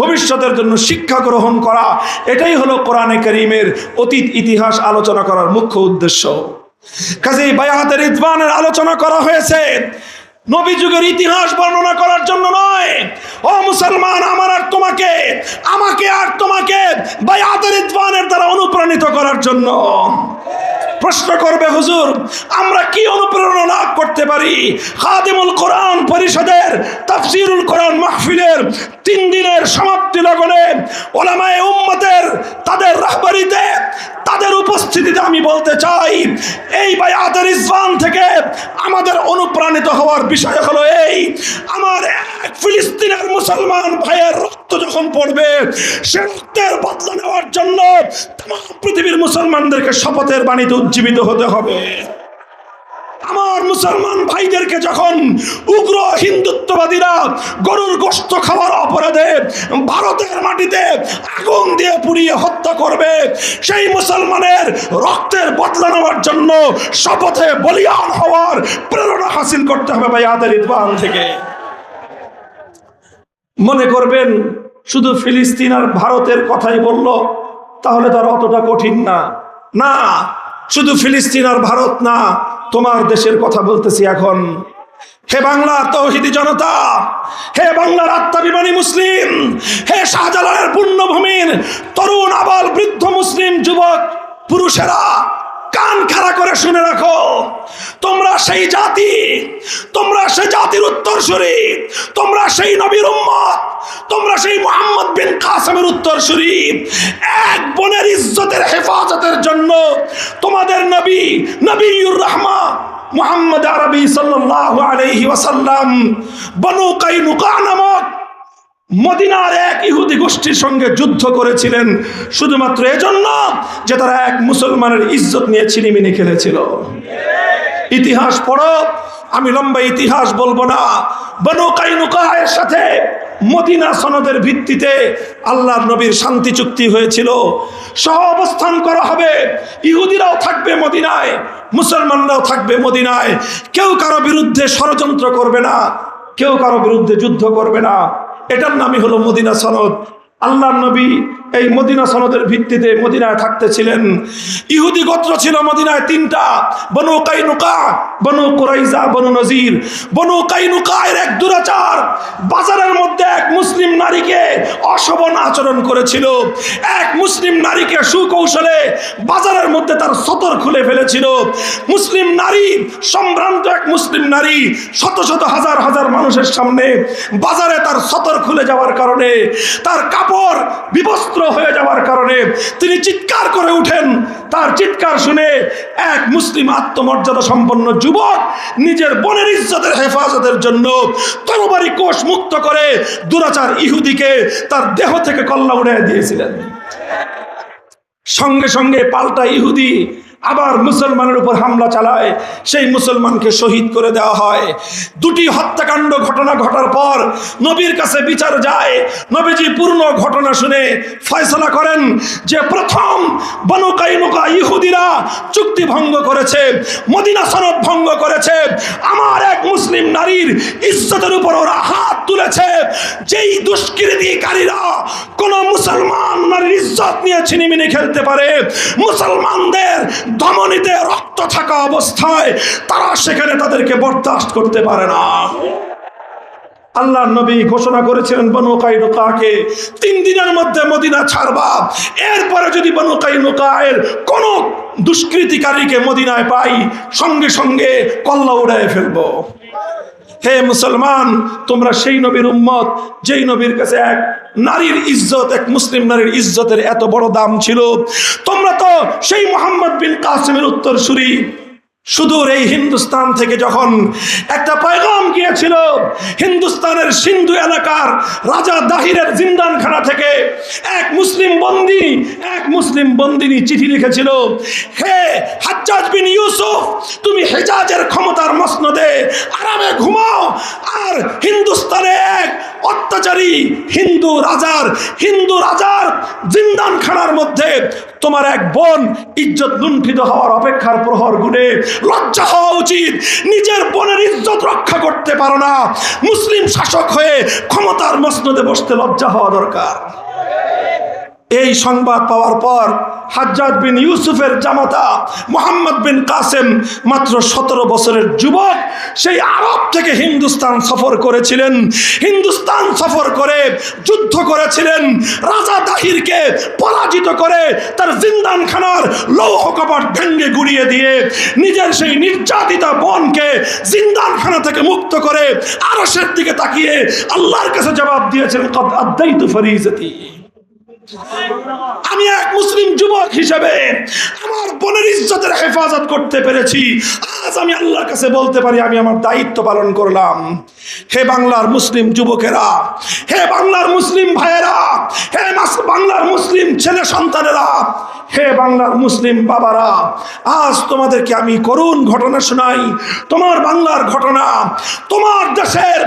ভবিষ্যতের জন্য শিক্ষা গ্রহণ করা, এটাই হলো কোরআনে কারীমের অতীত ইতিহাস আলোচনা করার মুখ্য উদ্দেশ্য। কাজেই বায়াতে রিদওয়ানের আলোচনা করা হয়েছে নবী যুগের ইতিহাস বর্ণনা করার জন্য নয়। ও মুসলমান, আমাকে আর তোমাকে বায়াতে রিদওয়ানের দ্বারা অনুপ্রাণিত করার জন্য। প্রশ্ন করবে, হুজুর আমরা কি অনুপ্রেরণা লাভ করতে পারি? খাদিমুল কোরআন পরিষদের তাফসীরুল কোরআন মাহফিলের 3 দিনের সমাপ্তি লগনে উলামায়ে উম্মতের তাদের রাহবারিতে, তাদের উপস্থিতিতে আমি বলতে চাই, এই বায়াতে রিদওয়ান থেকে আমাদের অনুপ্রাণিত হওয়ার বিষয় হলো এই, আমার এক ফিলিস্তিনের মুসলমান ভাইয়ের রক্ত যখন পড়বে, সে রক্তের বদলা নেওয়ার জন্য তাম পৃথিবীর মুসলমানদেরকে শপথের বাণীতে উজ্জীবিত হতে হবে। আমার মুসলমান ভাইদেরকে যখন উগ্র হিন্দুত্ববাদীরা গরুর গোশত খাওয়ার অপরাধে ভারতের মাটিতে আগুন দিয়ে পুড়িয়ে হত্যা করবে, সেই মুসলমানের রক্তের বদলা নেওয়ার জন্য শপথে বলিয়ান হওয়ার প্রেরণা হাসিল করতে হবে বায়াতে রিদওয়ান থেকে। মনে করবেন শুধু ফিলিস্তিন আর ভারতের কথাই বলল, তাহলে তার অতটা কঠিন না। না, শুধু ফিলিস্তিন আর ভারত না, তোমার দেশের কথা বলতেছি এখন। হে বাংলার তৌহিদি জনতা, হে বাংলার আত্মাভিমানী মুসলিম, হে শাহজালালের পুণ্যভূমির তরুণ আবাল বৃদ্ধ মুসলিম যুবক পুরুষেরা, কান খাড়া করে শুনে রাখো, তোমরা সেই জাতি, তোমরা সেই জাতির উত্তরসূরি, তোমরা সেই নবীর উম্মত, তোমরা সেই মুহাম্মদ বিন কাসেমের উত্তরসূরি। এক বোনের ইজ্জতের হেফাজতের জন্য তোমাদের নবী, নবিয়ুর রাহমা মুহাম্মদ আরবি সাল্লাল্লাহু আলাইহি ওয়াসাল্লাম বনু কাইনুকা নামক মদিনার এক ইহুদি গোষ্ঠীর সঙ্গে যুদ্ধ করেছিলেন, শুধুমাত্র এজন্য যে তারা এক মুসলমানের ইজ্জত নিয়ে ছিনিমিনি খেলেছিল। ইতিহাস পড়ো, আমি লম্বা ইতিহাস বলবো না। বনু কাইনুকায়ের সাথে মদিনা সনদের ভিত্তিতে আল্লাহর নবীর শান্তি চুক্তি হয়েছিল। সহ অবস্থান করা হবে, ইহুদিরাও থাকবে মদিনায়, মুসলমানরাও থাকবে মদিনায়। কেউ কারো বিরুদ্ধে ষড়যন্ত্র করবে না, কেউ কারো বিরুদ্ধে যুদ্ধ করবে না। এটার নামই হলো মদিনা সনদ। আল্লাহর নবী এই মদিনা সনদের ভিত্তিতে মদিনায় থাকতেছিলেন। ইহুদি গোত্র ছিল মদিনায় 3টা, বনু কাইনুকা, বনু কুরাইজা, বনু নজির। বনু কাইনুকায়ের এক দুরাচার বাজারের মধ্যে এক মুসলিম নারীকে অশোভন আচরণ করেছিল। এক মুসলিম নারীকে সুকৌশলে বাজারের মধ্যে তার সতর খুলে ফেলেছিল। মুসলিম নারী, সম্ভ্রান্ত এক মুসলিম নারী শত শত হাজার হাজার মানুষের সামনে বাজারে তার সতর খুলে যাওয়ার কারণে, তার কাপড় বিবস্ত্র হয়ে যাওয়ার কারণে তিনি চিৎকার করে উঠেন। তার চিৎকার শুনে এক মুসলিম আত্মমর্যাদা সম্পন্ন যুবক নিজের বোনের ইজ্জতের হেফাজতের জন্য তরবারি কোষ মুক্ত করে দুরাচার ইহুদিকে তার দেহ থেকে কল্লা উড়িয়ে দিয়েছিলেন। সঙ্গে সঙ্গে পাল্টা ইহুদি আবার মুসলমানের উপর হামলা চালায়, সেই মুসলমানকে শহীদ করে দেওয়া হয়। 2টি হত্যাকাণ্ড ঘটনা ঘটার পর নবীর কাছে বিচার যায়। নবীজি পূর্ণ ঘটনা শুনে ফয়সালা করেন যে প্রথম বনু কাইনুকা ইহুদিরা চুক্তি ভঙ্গ করেছে, মদিনা সনদ ভঙ্গ করেছে, আমার এক মুসলিম নারীর ইজ্জতের উপর ওরা হাত তুলেছে। যেই দুষ্কৃতিকারীরা কোন মুসলমান নারীর ইজ্জত নিয়ে ছিনিমিনি খেলতে পারে, মুসলমানদের ধমনীতে রক্ত থাকা অবস্থায় তারা সেখানে তাদেরকে বরদাস্ত করতে পারে না। আল্লাহর নবী ঘোষণা করেছিলেন বনু কাইনুকাকে 3 দিনের মধ্যে মদিনা ছাড়বা, এরপরে যদি বনু কাইনুকায়ের কোন দুষ্কৃতিকারীকে মদিনায় পাই সঙ্গে সঙ্গে কল্লা উড়ায় ফেলবো। হে মুসলমান, তোমরা সেই নবীর উম্মত যেই নবীর কাছে এক নারীর ইজ্জত, এক মুসলিম নারীর ইজ্জতের এত বড় দাম ছিল। তোমরা তো সেই মুহাম্মদ বিন কাসেমের উত্তরসূরি। সুদূর এই হিন্দুস্তান থেকে যখন একটা পয়গাম গিয়েছিল, হিন্দুস্তানের সিন্ধু এলাকার রাজা দাহিরের জিন্দানখানা থেকে এক মুসলিম বন্দিনী চিঠি লিখেছিল, হে হাজ্জাজ বিন ইউসুফ, তুমি হেজাজের ক্ষমতার মসনদে আরামে ঘুমাও, আর আর হিন্দুস্তানে এক অত্যাচারী হিন্দু রাজার জিন্দানখানার মধ্যে তোমার এক বোন ইজ্জত লুণ্ঠিত হওয়ার অপেক্ষার প্রহর গুণে লজ্জা হওয়া উচিত। নিজের বোনের ইজ্জত রক্ষা করতে পারো না, মুসলিম শাসক হয়ে ক্ষমতার মসনদে বসতে লজ্জা হওয়া দরকার। এই সংবাদ পাওয়ার পর হাজ্জাজ বিন ইউসুফের জামাতা মোহাম্মদ বিন কাসেম মাত্র 17 বছরের যুবক, সেই আরব থেকে হিন্দুস্তান সফর করেছিলেন। হিন্দুস্তান সফর করে যুদ্ধ করেছিলেন, রাজা দাহিরকে পরাজিত করে তার জিন্দানখানার লৌহ কপাট ভেঙে গুড়িয়ে দিয়ে নিজের সেই নির্যাতিতা বোনকে জিন্দানখানা থেকে মুক্ত করে আরশের দিকে তাকিয়ে আল্লাহর কাছে জবাব দিয়েছেন, কদ আদাইতু ফরিজতি। আমি এক মুসলিম যুবক হিসেবে আমার বোনের ইজ্জতের হেফাজত করতে পেরেছি। আজ আমি আল্লাহর কাছে বলতে পারি আমি আমার দায়িত্ব পালন করলাম। হে বাংলার মুসলিম যুবকেরা, হে বাংলার মুসলিম ভাইয়েরা, হে বাংলার মুসলিম ছেলে সন্তানেরা, হে বাংলার মুসলিম বাবারা, আজ তোমাদেরকে আমি করুণ ঘটনা শোনাই। তোমার বাংলার ঘটনা, তোমার দেশের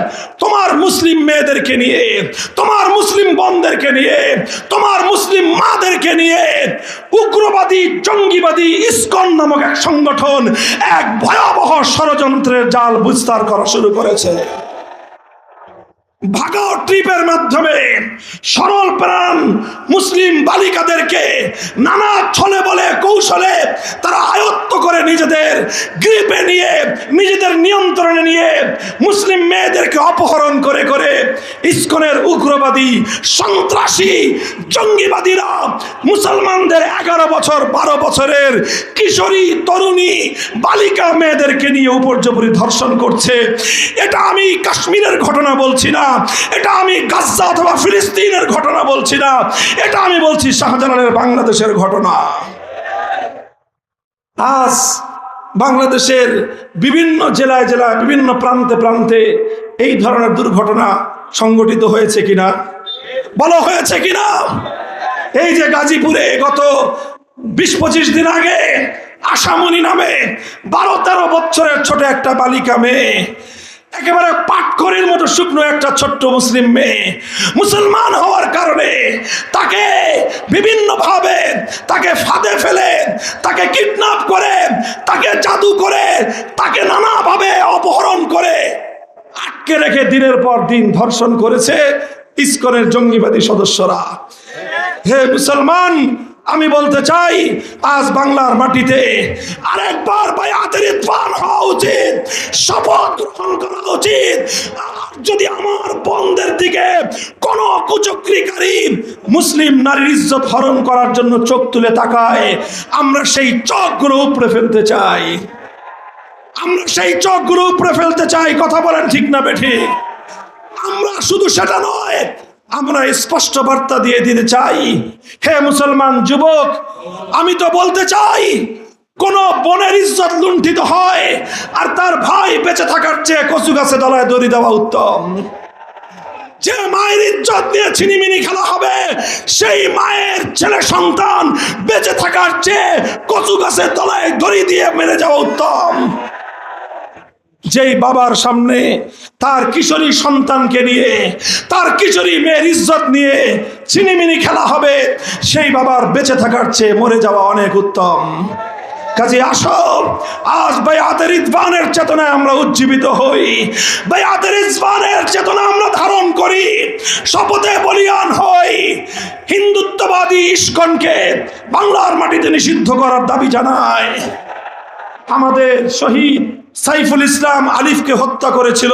তোমার মুসলিম মেয়েদেরকে নিয়ে, তোমার মুসলিম বোনদেরকে নিয়ে, তোমার মুসলিম মাদেরকে নিয়ে উগ্রবাদী জঙ্গিবাদী ইসকন নামক এক সংগঠন এক ভয়াবহ ষড়যন্ত্রের জাল বিস্তার করা শুরু করেছে। ভাগাও ট্রিপের মাধ্যমে সরল প্রাণ মুসলিম বালিকাদেরকে নানা ছলে বলে কৌশলে তারা আয়ত্ত করে নিজেদের গ্রিপে নিয়ে, নিজেদের নিয়ন্ত্রণে নিয়ে মুসলিম মেয়েদেরকে অপহরণ করে করে ইসকনের উগ্রবাদী সন্ত্রাসী জঙ্গিবাদীরা মুসলমানদের 11 বছর 12 বছরের কিশোরী তরুণী বালিকা মেয়েদেরকে নিয়ে উপর্যুপরি ধর্ষণ করছে। এটা আমি কাশ্মীরের ঘটনা বলছি না, এটা আমি গাজা অথবা ফিলিস্তিনের ঘটনা বলছি না, এটা আমি বলছি শাহজালালের বাংলাদেশের ঘটনা। আজ বাংলাদেশের বিভিন্ন জেলায় জেলায় বিভিন্ন প্রান্তে প্রান্তে এই ধরনের দুর্ঘটনা সংঘটিত হয়েছে কিনা বলা হয়েছে কিনা? এই যে গাজীপুরে গত 20-25 দিন আগে আশামণি নামে 12-13 বছরের ছোট একটা বালিকা মেয়ে, একেবারে পাটখড়ির মতো শুকনো একটা ছোট্ট মুসলিম মেয়ে, মুসলমান হওয়ার কারণে তাকে বিভিন্নভাবে তাকে ফাঁদে ফেলে, তাকে কিডন্যাপ করে, তাকে জাদু করে, তাকে নানাভাবে অপহরণ করে আটকে রেখে দিনের পর দিন ধর্ষণ করেছে ইসকনের জঙ্গিবাদী সদস্যরা। হে মুসলমান, আমি বলতে চাই আজ বাংলার মাটিতে আরেকবার বায়াতের ইতফান হওয়া উচিত, শপথ গ্রহণ করা উচিত। যদি আমার বোনদের দিকে কোন কুচক্রীকারী মুসলিম নারীর ইজ্জত হরণ করার জন্য চোখ তুলে তাকায়, আমরা সেই চোখগুলো উপড়ে ফেলতে চাই, আমরা সেই চোখগুলো উপড়ে ফেলতে চাই। কথা বলেন ঠিক না বেঠিক? আমরা শুধু সেটা নয়, আমরা স্পষ্ট বার্তা দিয়ে দিতে চাই, হে মুসলমান যুবক, আমি তো বলতে চাই কোন বোনের ইজ্জত লুণ্ঠিত হয় আর তার ভাই বেঁচে থাকার চেয়ে কচু গাছে তলায় দড়ি দেওয়া উত্তম। যে মায়ের ইজ্জত নিয়ে ছিনিমিনি খেলা হবে, সেই মায়ের ছেলে সন্তান বেঁচে থাকার চেয়ে কচু গাছের তলায় দড়ি দিয়ে মেরে যাওয়া উত্তম। যেই বাবার সামনে তার কিশোরী সন্তানকে নিয়ে, তার কিশোরী মেয়ের ইজ্জত নিয়ে ছিনিমিনি খেলা হবে, সেই বাবার বেঁচে থাকার চেয়ে মরে যাওয়া অনেক উত্তম। কাজে আসো, আজ বায়াতের ইতফানের চেতনায় আমরা উজ্জীবিত হই, বায়াতের ইতফানের চেতনা আমরা ধারণ করি, শপথে বলিয়ান হই, হিন্দুত্ববাদী ইসকনকে বাংলার মাটিতে নিষিদ্ধ করার দাবি জানায়। আমাদের শহীদ সাইফুল ইসলাম আলিফকে হত্যা করেছিল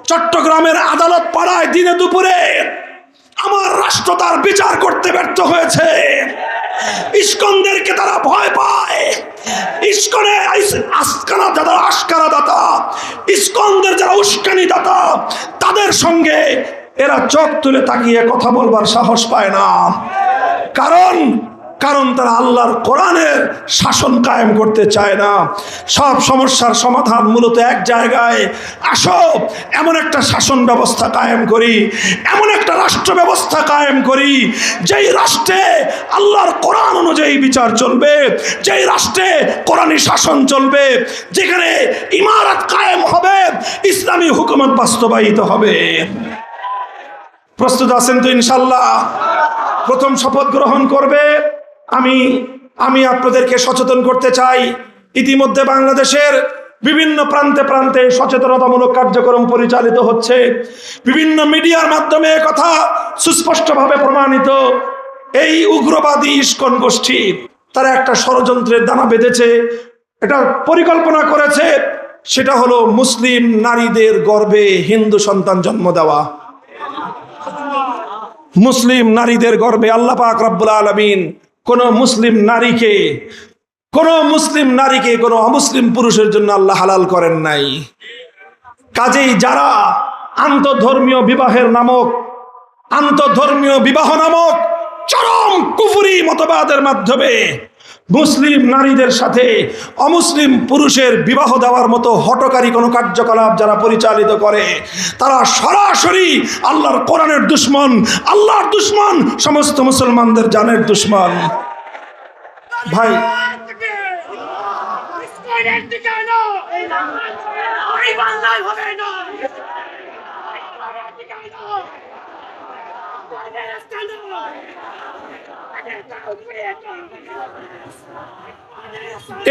চট্টগ্রামের আদালত পাড়ায় দিনে দুপুরে। আমার রাষ্ট্র তার বিচার করতে ব্যর্থ হয়েছে। ইসকনদেরকে তারা ভয় পায়। ইসকনে আস্কারা যারা আস্কারা দাতা, ইসকনদের যারা উস্কানি দাতা, তাদের সঙ্গে এরা চোখ তুলে তাকিয়ে কথা বলবার সাহস পায় না। কারণ তারা আল্লাহর কোরআনের শাসন কায়েম করতে চায় না। সব সমস্যার সমাধান মূলত এক জায়গায়, আসো এমন একটা শাসন ব্যবস্থা কায়েম করি, এমন একটা রাষ্ট্র ব্যবস্থা কায়েম করি যেই রাষ্ট্রে আল্লাহর কোরআন অনুযায়ী বিচার চলবে, যেই রাষ্ট্রে কোরআনী শাসন চলবে, যেখানে ইমারত কায়েম হবে, ইসলামী হুকুমত বাস্তবায়িত হবে। প্রস্তুত আছেন তো ইনশাল্লাহ? প্রথম শপথ গ্রহণ করবে আমি আপনাদেরকে সচেতন করতে চাই। ইতিমধ্যে বাংলাদেশের বিভিন্ন প্রান্তে প্রান্তে সচেতনতামূলক কার্যক্রম পরিচালিত হচ্ছে, বিভিন্ন মিডিয়ার মাধ্যমে কথা সুস্পষ্টভাবে প্রমাণিত। এই উগ্রবাদী ইস্কন গোষ্ঠী তারা একটা ষড়যন্ত্রের দানা বেঁধেছে, এটা পরিকল্পনা করেছে, সেটা হলো মুসলিম নারীদের গর্ভে হিন্দু সন্তান জন্ম দেওয়া। মুসলিম নারীদের গর্ভে আল্লাহ পাক রব্বুল আলামিন কোন মুসলিম নারীকে কোন অমুসলিম পুরুষের জন্য আল্লাহ হালাল করেন নাই। কাজেই যারা আন্তঃধর্মীয় বিবাহ নামক চরম কুফরি মতবাদের মাধ্যমে মুসলিম নারীদের সাথে অমুসলিম পুরুষের বিবাহ দেওয়ার মতো হঠকারী কোনো কার্যকলাপ যারা পরিচালিত করে, তারা সরাসরি আল্লাহর কোরআনের দুশমন, আল্লাহর দুশমন, সমস্ত মুসলমানদের জানের দুশমন। ভাই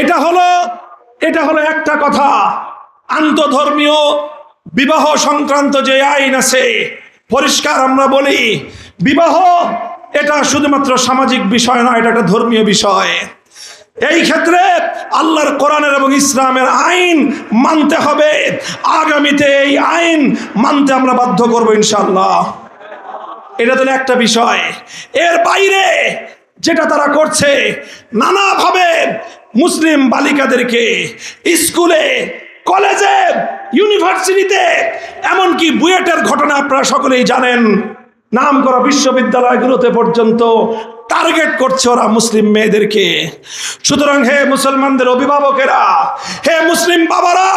এটা হলো একটা কথা। আন্তঃধর্মীয় বিবাহ সংক্রান্ত যে আইন আছে, পরিষ্কার আমরা বলি, বিবাহ এটা শুধুমাত্র সামাজিক বিষয় নয়, এটা একটা ধর্মীয় বিষয়। এই ক্ষেত্রে আল্লাহর কোরআনের এবং ইসলামের আইন মানতে হবে। আগামীতে এই আইন মানতে আমরা বাধ্য করব ইনশাআল্লাহ। এটা তো একটা বিষয়। এর বাইরে যেটা তারা করছে, নানাভাবে মুসলিম বালিকাদেরকে স্কুলে, কলেজে, ইউনিভার্সিটিতে, এমনকি বুয়েটের ঘটনা আপনারা সকলেই জানেন, নাম করা বিশ্ববিদ্যালয়গুলোতে পর্যন্ত টার্গেট করছে ওরা মুসলিম মেয়েদেরকে। সুতরাং হে মুসলমানদের অভিভাবকেরা, হে মুসলিম বাবারা,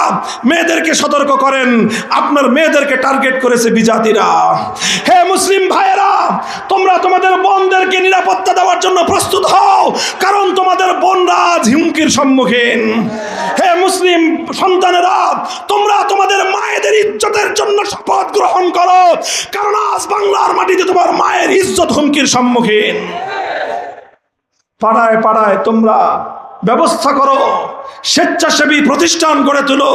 মেয়েদেরকে সতর্ক করেন, আপনার মেয়েদেরকে টার্গেট করেছে বিজাতিরা। হে মুসলিম ভাইয়েরা, তোমরা তোমাদের বোনদেরকে নিরাপত্তা দেওয়ার জন্য প্রস্তুত হও, কারণ তোমাদের বোনরা আজ হুমকির সম্মুখীন। হে মুসলিম সন্তানেরা, তোমরা তোমাদের মায়েদের ইজ্জতের জন্য শপথ গ্রহণ করো, কারণ আজ বাংলার মাটিতে তোমার মায়ের ইজ্জত হুমকির সম্মুখীন। পাড়ায় পাড়ায় তোমরা ব্যবস্থা করো, স্বেচ্ছাসেবী প্রতিষ্ঠান গড়ে তুলো,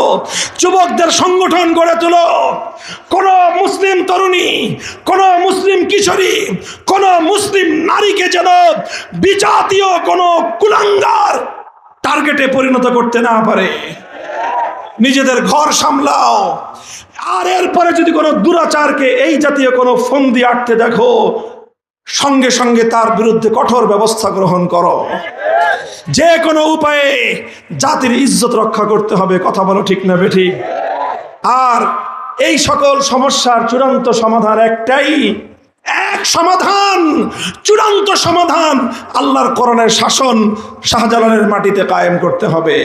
যুবকদের সংগঠন গড়ে তুলো। কোন মুসলিম তরুণী, কোন মুসলিম কিশোরী, কোন মুসলিম নারীকে যেন বিজাতীয় কোন কুলাঙ্গার টার্গেটে পরিণত করতে না পারে। নিজেদের ঘর সামলাও। আর এরপরে যদি কোনো দুরাচারকে এই জাতীয় কোনো ফন্দি আটতে দেখো, সঙ্গে সঙ্গে তার বিরুদ্ধে কঠোর ব্যবস্থা গ্রহণ করো। যে কোনো উপায়ে জাতির ইজ্জত রক্ষা করতে হবে। কথা বলো ঠিক না বেঠিক? আর এই সকল সমস্যার চূড়ান্ত সমাধান একটাই, এক সমাধান, চূড়ান্ত সমাধান, আল্লাহর কোরআনের শাসন শাহজালালের মাটিতে কায়েম করতে হবে।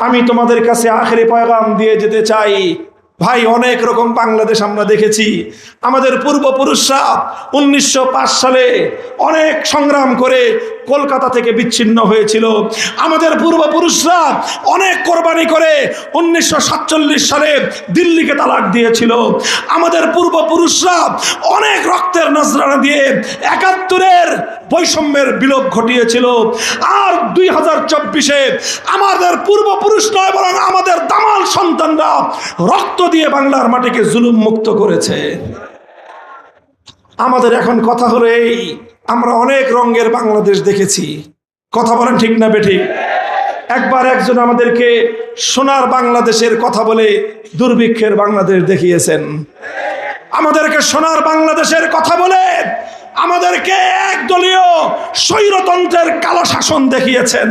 আমি তোমাদের কাছে আখেরি পয়গাম দিয়ে যেতে চাই। ভাই, অনেক রকম বাংলাদেশ আমরা দেখেছি। আমাদের পূর্বপুরুষরা 1905 সালে অনেক সংগ্রাম করে কলকাতা থেকে বিচ্ছিন্ন হয়েছিল। আমাদের পূর্বপুরুষরা অনেক কোরবানি করে 1947 সালে দিল্লিকে তালাক দিয়েছিল। আমাদের পূর্বপুরুষরা অনেক রক্তের নজরানা দিয়ে 71-এর বৈষম্যের বিলোপ ঘটিয়েছিল। আর 2024-এ আমাদের পূর্বপুরুষ নয়, বরং আমাদের দামাল সন্তানরা রক্ত দিয়ে বাংলার মাটিকে জুলুম মুক্ত করেছে। আমাদের এখন কথা হলো এই, আমরা অনেক রঙের বাংলাদেশ দেখেছি। কথা বলেন ঠিক না বেঠিক? একবার একজন আমাদেরকে সোনার বাংলাদেশের কথা বলে দুর্ভিক্ষের বাংলাদেশ দেখিয়েছেন। আমাদেরকে সোনার বাংলাদেশের কথা বলে আমাদেরকে একদলীয় স্বৈরতন্ত্রের কালো শাসন দেখিয়েছেন।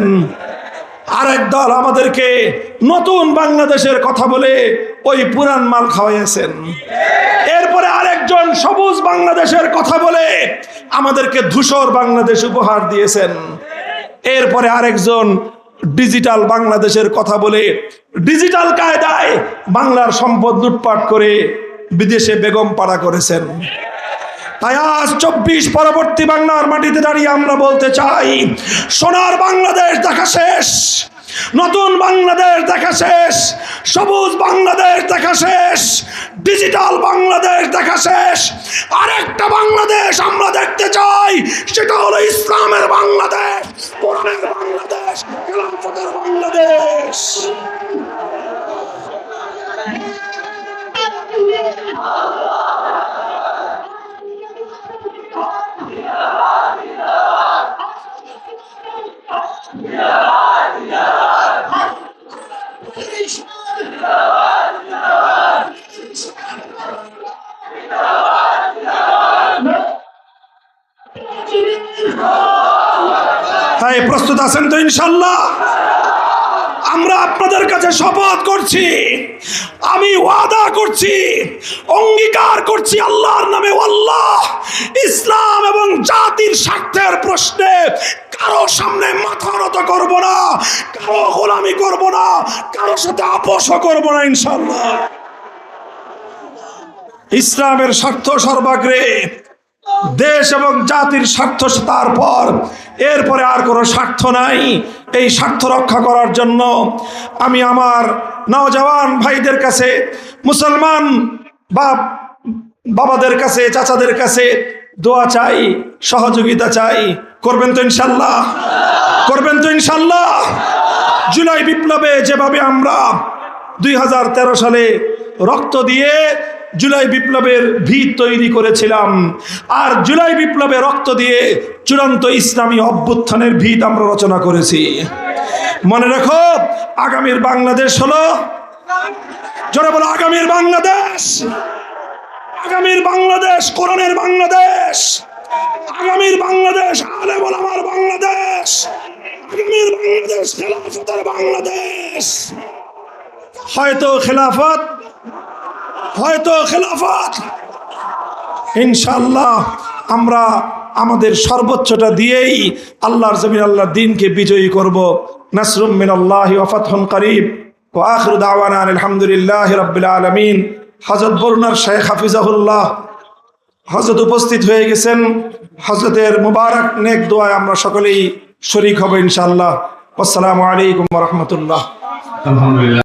আরেক দল আমাদেরকে নতুন বাংলাদেশের কথা বলে ওই পুরান মাল খাওয়াইয়েছেন। এরপরে আরেকজন সবুজ বাংলাদেশের কথা বলে আমাদেরকে ধূসর বাংলাদেশ উপহার দিয়েছেন। এরপরে আরেকজন ডিজিটাল বাংলাদেশের কথা বলে ডিজিটাল কায়দায় বাংলার সম্পদ লুটপাট করে বিদেশে বেগম পাড়া করেছেন। তাই আজ 24 পরবর্তী বাংলার মাটিতে দাঁড়িয়ে আমরা বলতে চাই, সোনার বাংলাদেশ দেখা শেষ, নতুন বাংলাদেশ দেখা শেষ, সবুজ বাংলাদেশ দেখা শেষ, ডিজিটাল বাংলাদেশ দেখা শেষ। আরেকটা বাংলাদেশ আমরা দেখতে চাই, সেটা হলো ইসলামের বাংলাদেশ, কোরআনের বাংলাদেশ, খেলাফতের বাংলাদেশ। তাই প্রস্তুত আছেন তো ইনশাল্লাহ? আমরা আপনাদের কাছে শপথ করছি, আমি ওয়াদা করছি, অঙ্গীকার করছি আল্লাহর নামে আল্লাহ, ইসলাম এবং জাতির স্বার্থের প্রশ্নে কারো সামনে মাথা নত করব না, কারো গোলামি করব না, কারোর সাথে আপোষও করব না ইনশাল্লাহ। ইসলামের স্বার্থ সর্বাগ্রে, দেশ এবং জাতির স্বার্থ তারপর, এরপরে আর কোনো স্বার্থ নাই। এই স্বার্থ রক্ষা করার জন্য আমি আমার নওজওয়ান ভাইদের কাছে, মুসলমান বাবাদের কাছে, চাচাদের কাছে দোয়া চাই, সহযোগিতা চাই। করবেন তো ইনশাল্লাহ? করবেন তো ইনশাল্লাহ? জুলাই বিপ্লবে যেভাবে আমরা 2013 সালে রক্ত দিয়ে জুলাই বিপ্লবের ভিত তৈরি করেছিলাম, আর জুলাই বিপ্লবে রক্ত দিয়ে চূড়ান্ত ইসলামী অভ্যুত্থানের ভিত আমরা রচনা করেছি। মনে রাখো, আগামীর বাংলাদেশ হলো, জোরে বলো, আগামীর বাংলাদেশ, আগামীর বাংলাদেশ কোরআনের বাংলাদেশ, আগামীর বাংলাদেশ আলেম ওলামার বাংলাদেশ, আগামীর বাংলাদেশ খেলাফতের বাংলাদেশ। হয়তো খেলাফত ইনশাআল্লাহ আমরা আমাদের সর্বোচ্চটা দিয়েই আল্লাহর জমিন, আল্লাহর দ্বীনকে বিজয়ী করব। নাসরুম মিনাল্লাহি ওয়া ফাতহুন করিব ওয়া আখিরু দাওয়ানা আলহামদুলিল্লাহি রাব্বিল আলামিন। হযরত বরুণার শেখ হাফিজাহুল্লাহ হযরত উপস্থিত হয়ে গেছেন। হযরতের মুবারক নেক দোয়ায় আমরা সকলেই শরীক হব ইনশাআল্লাহ। আসসালামু আলাইকুম ওয়া রাহমাতুল্লাহ। আলহামদুলিল্লাহ।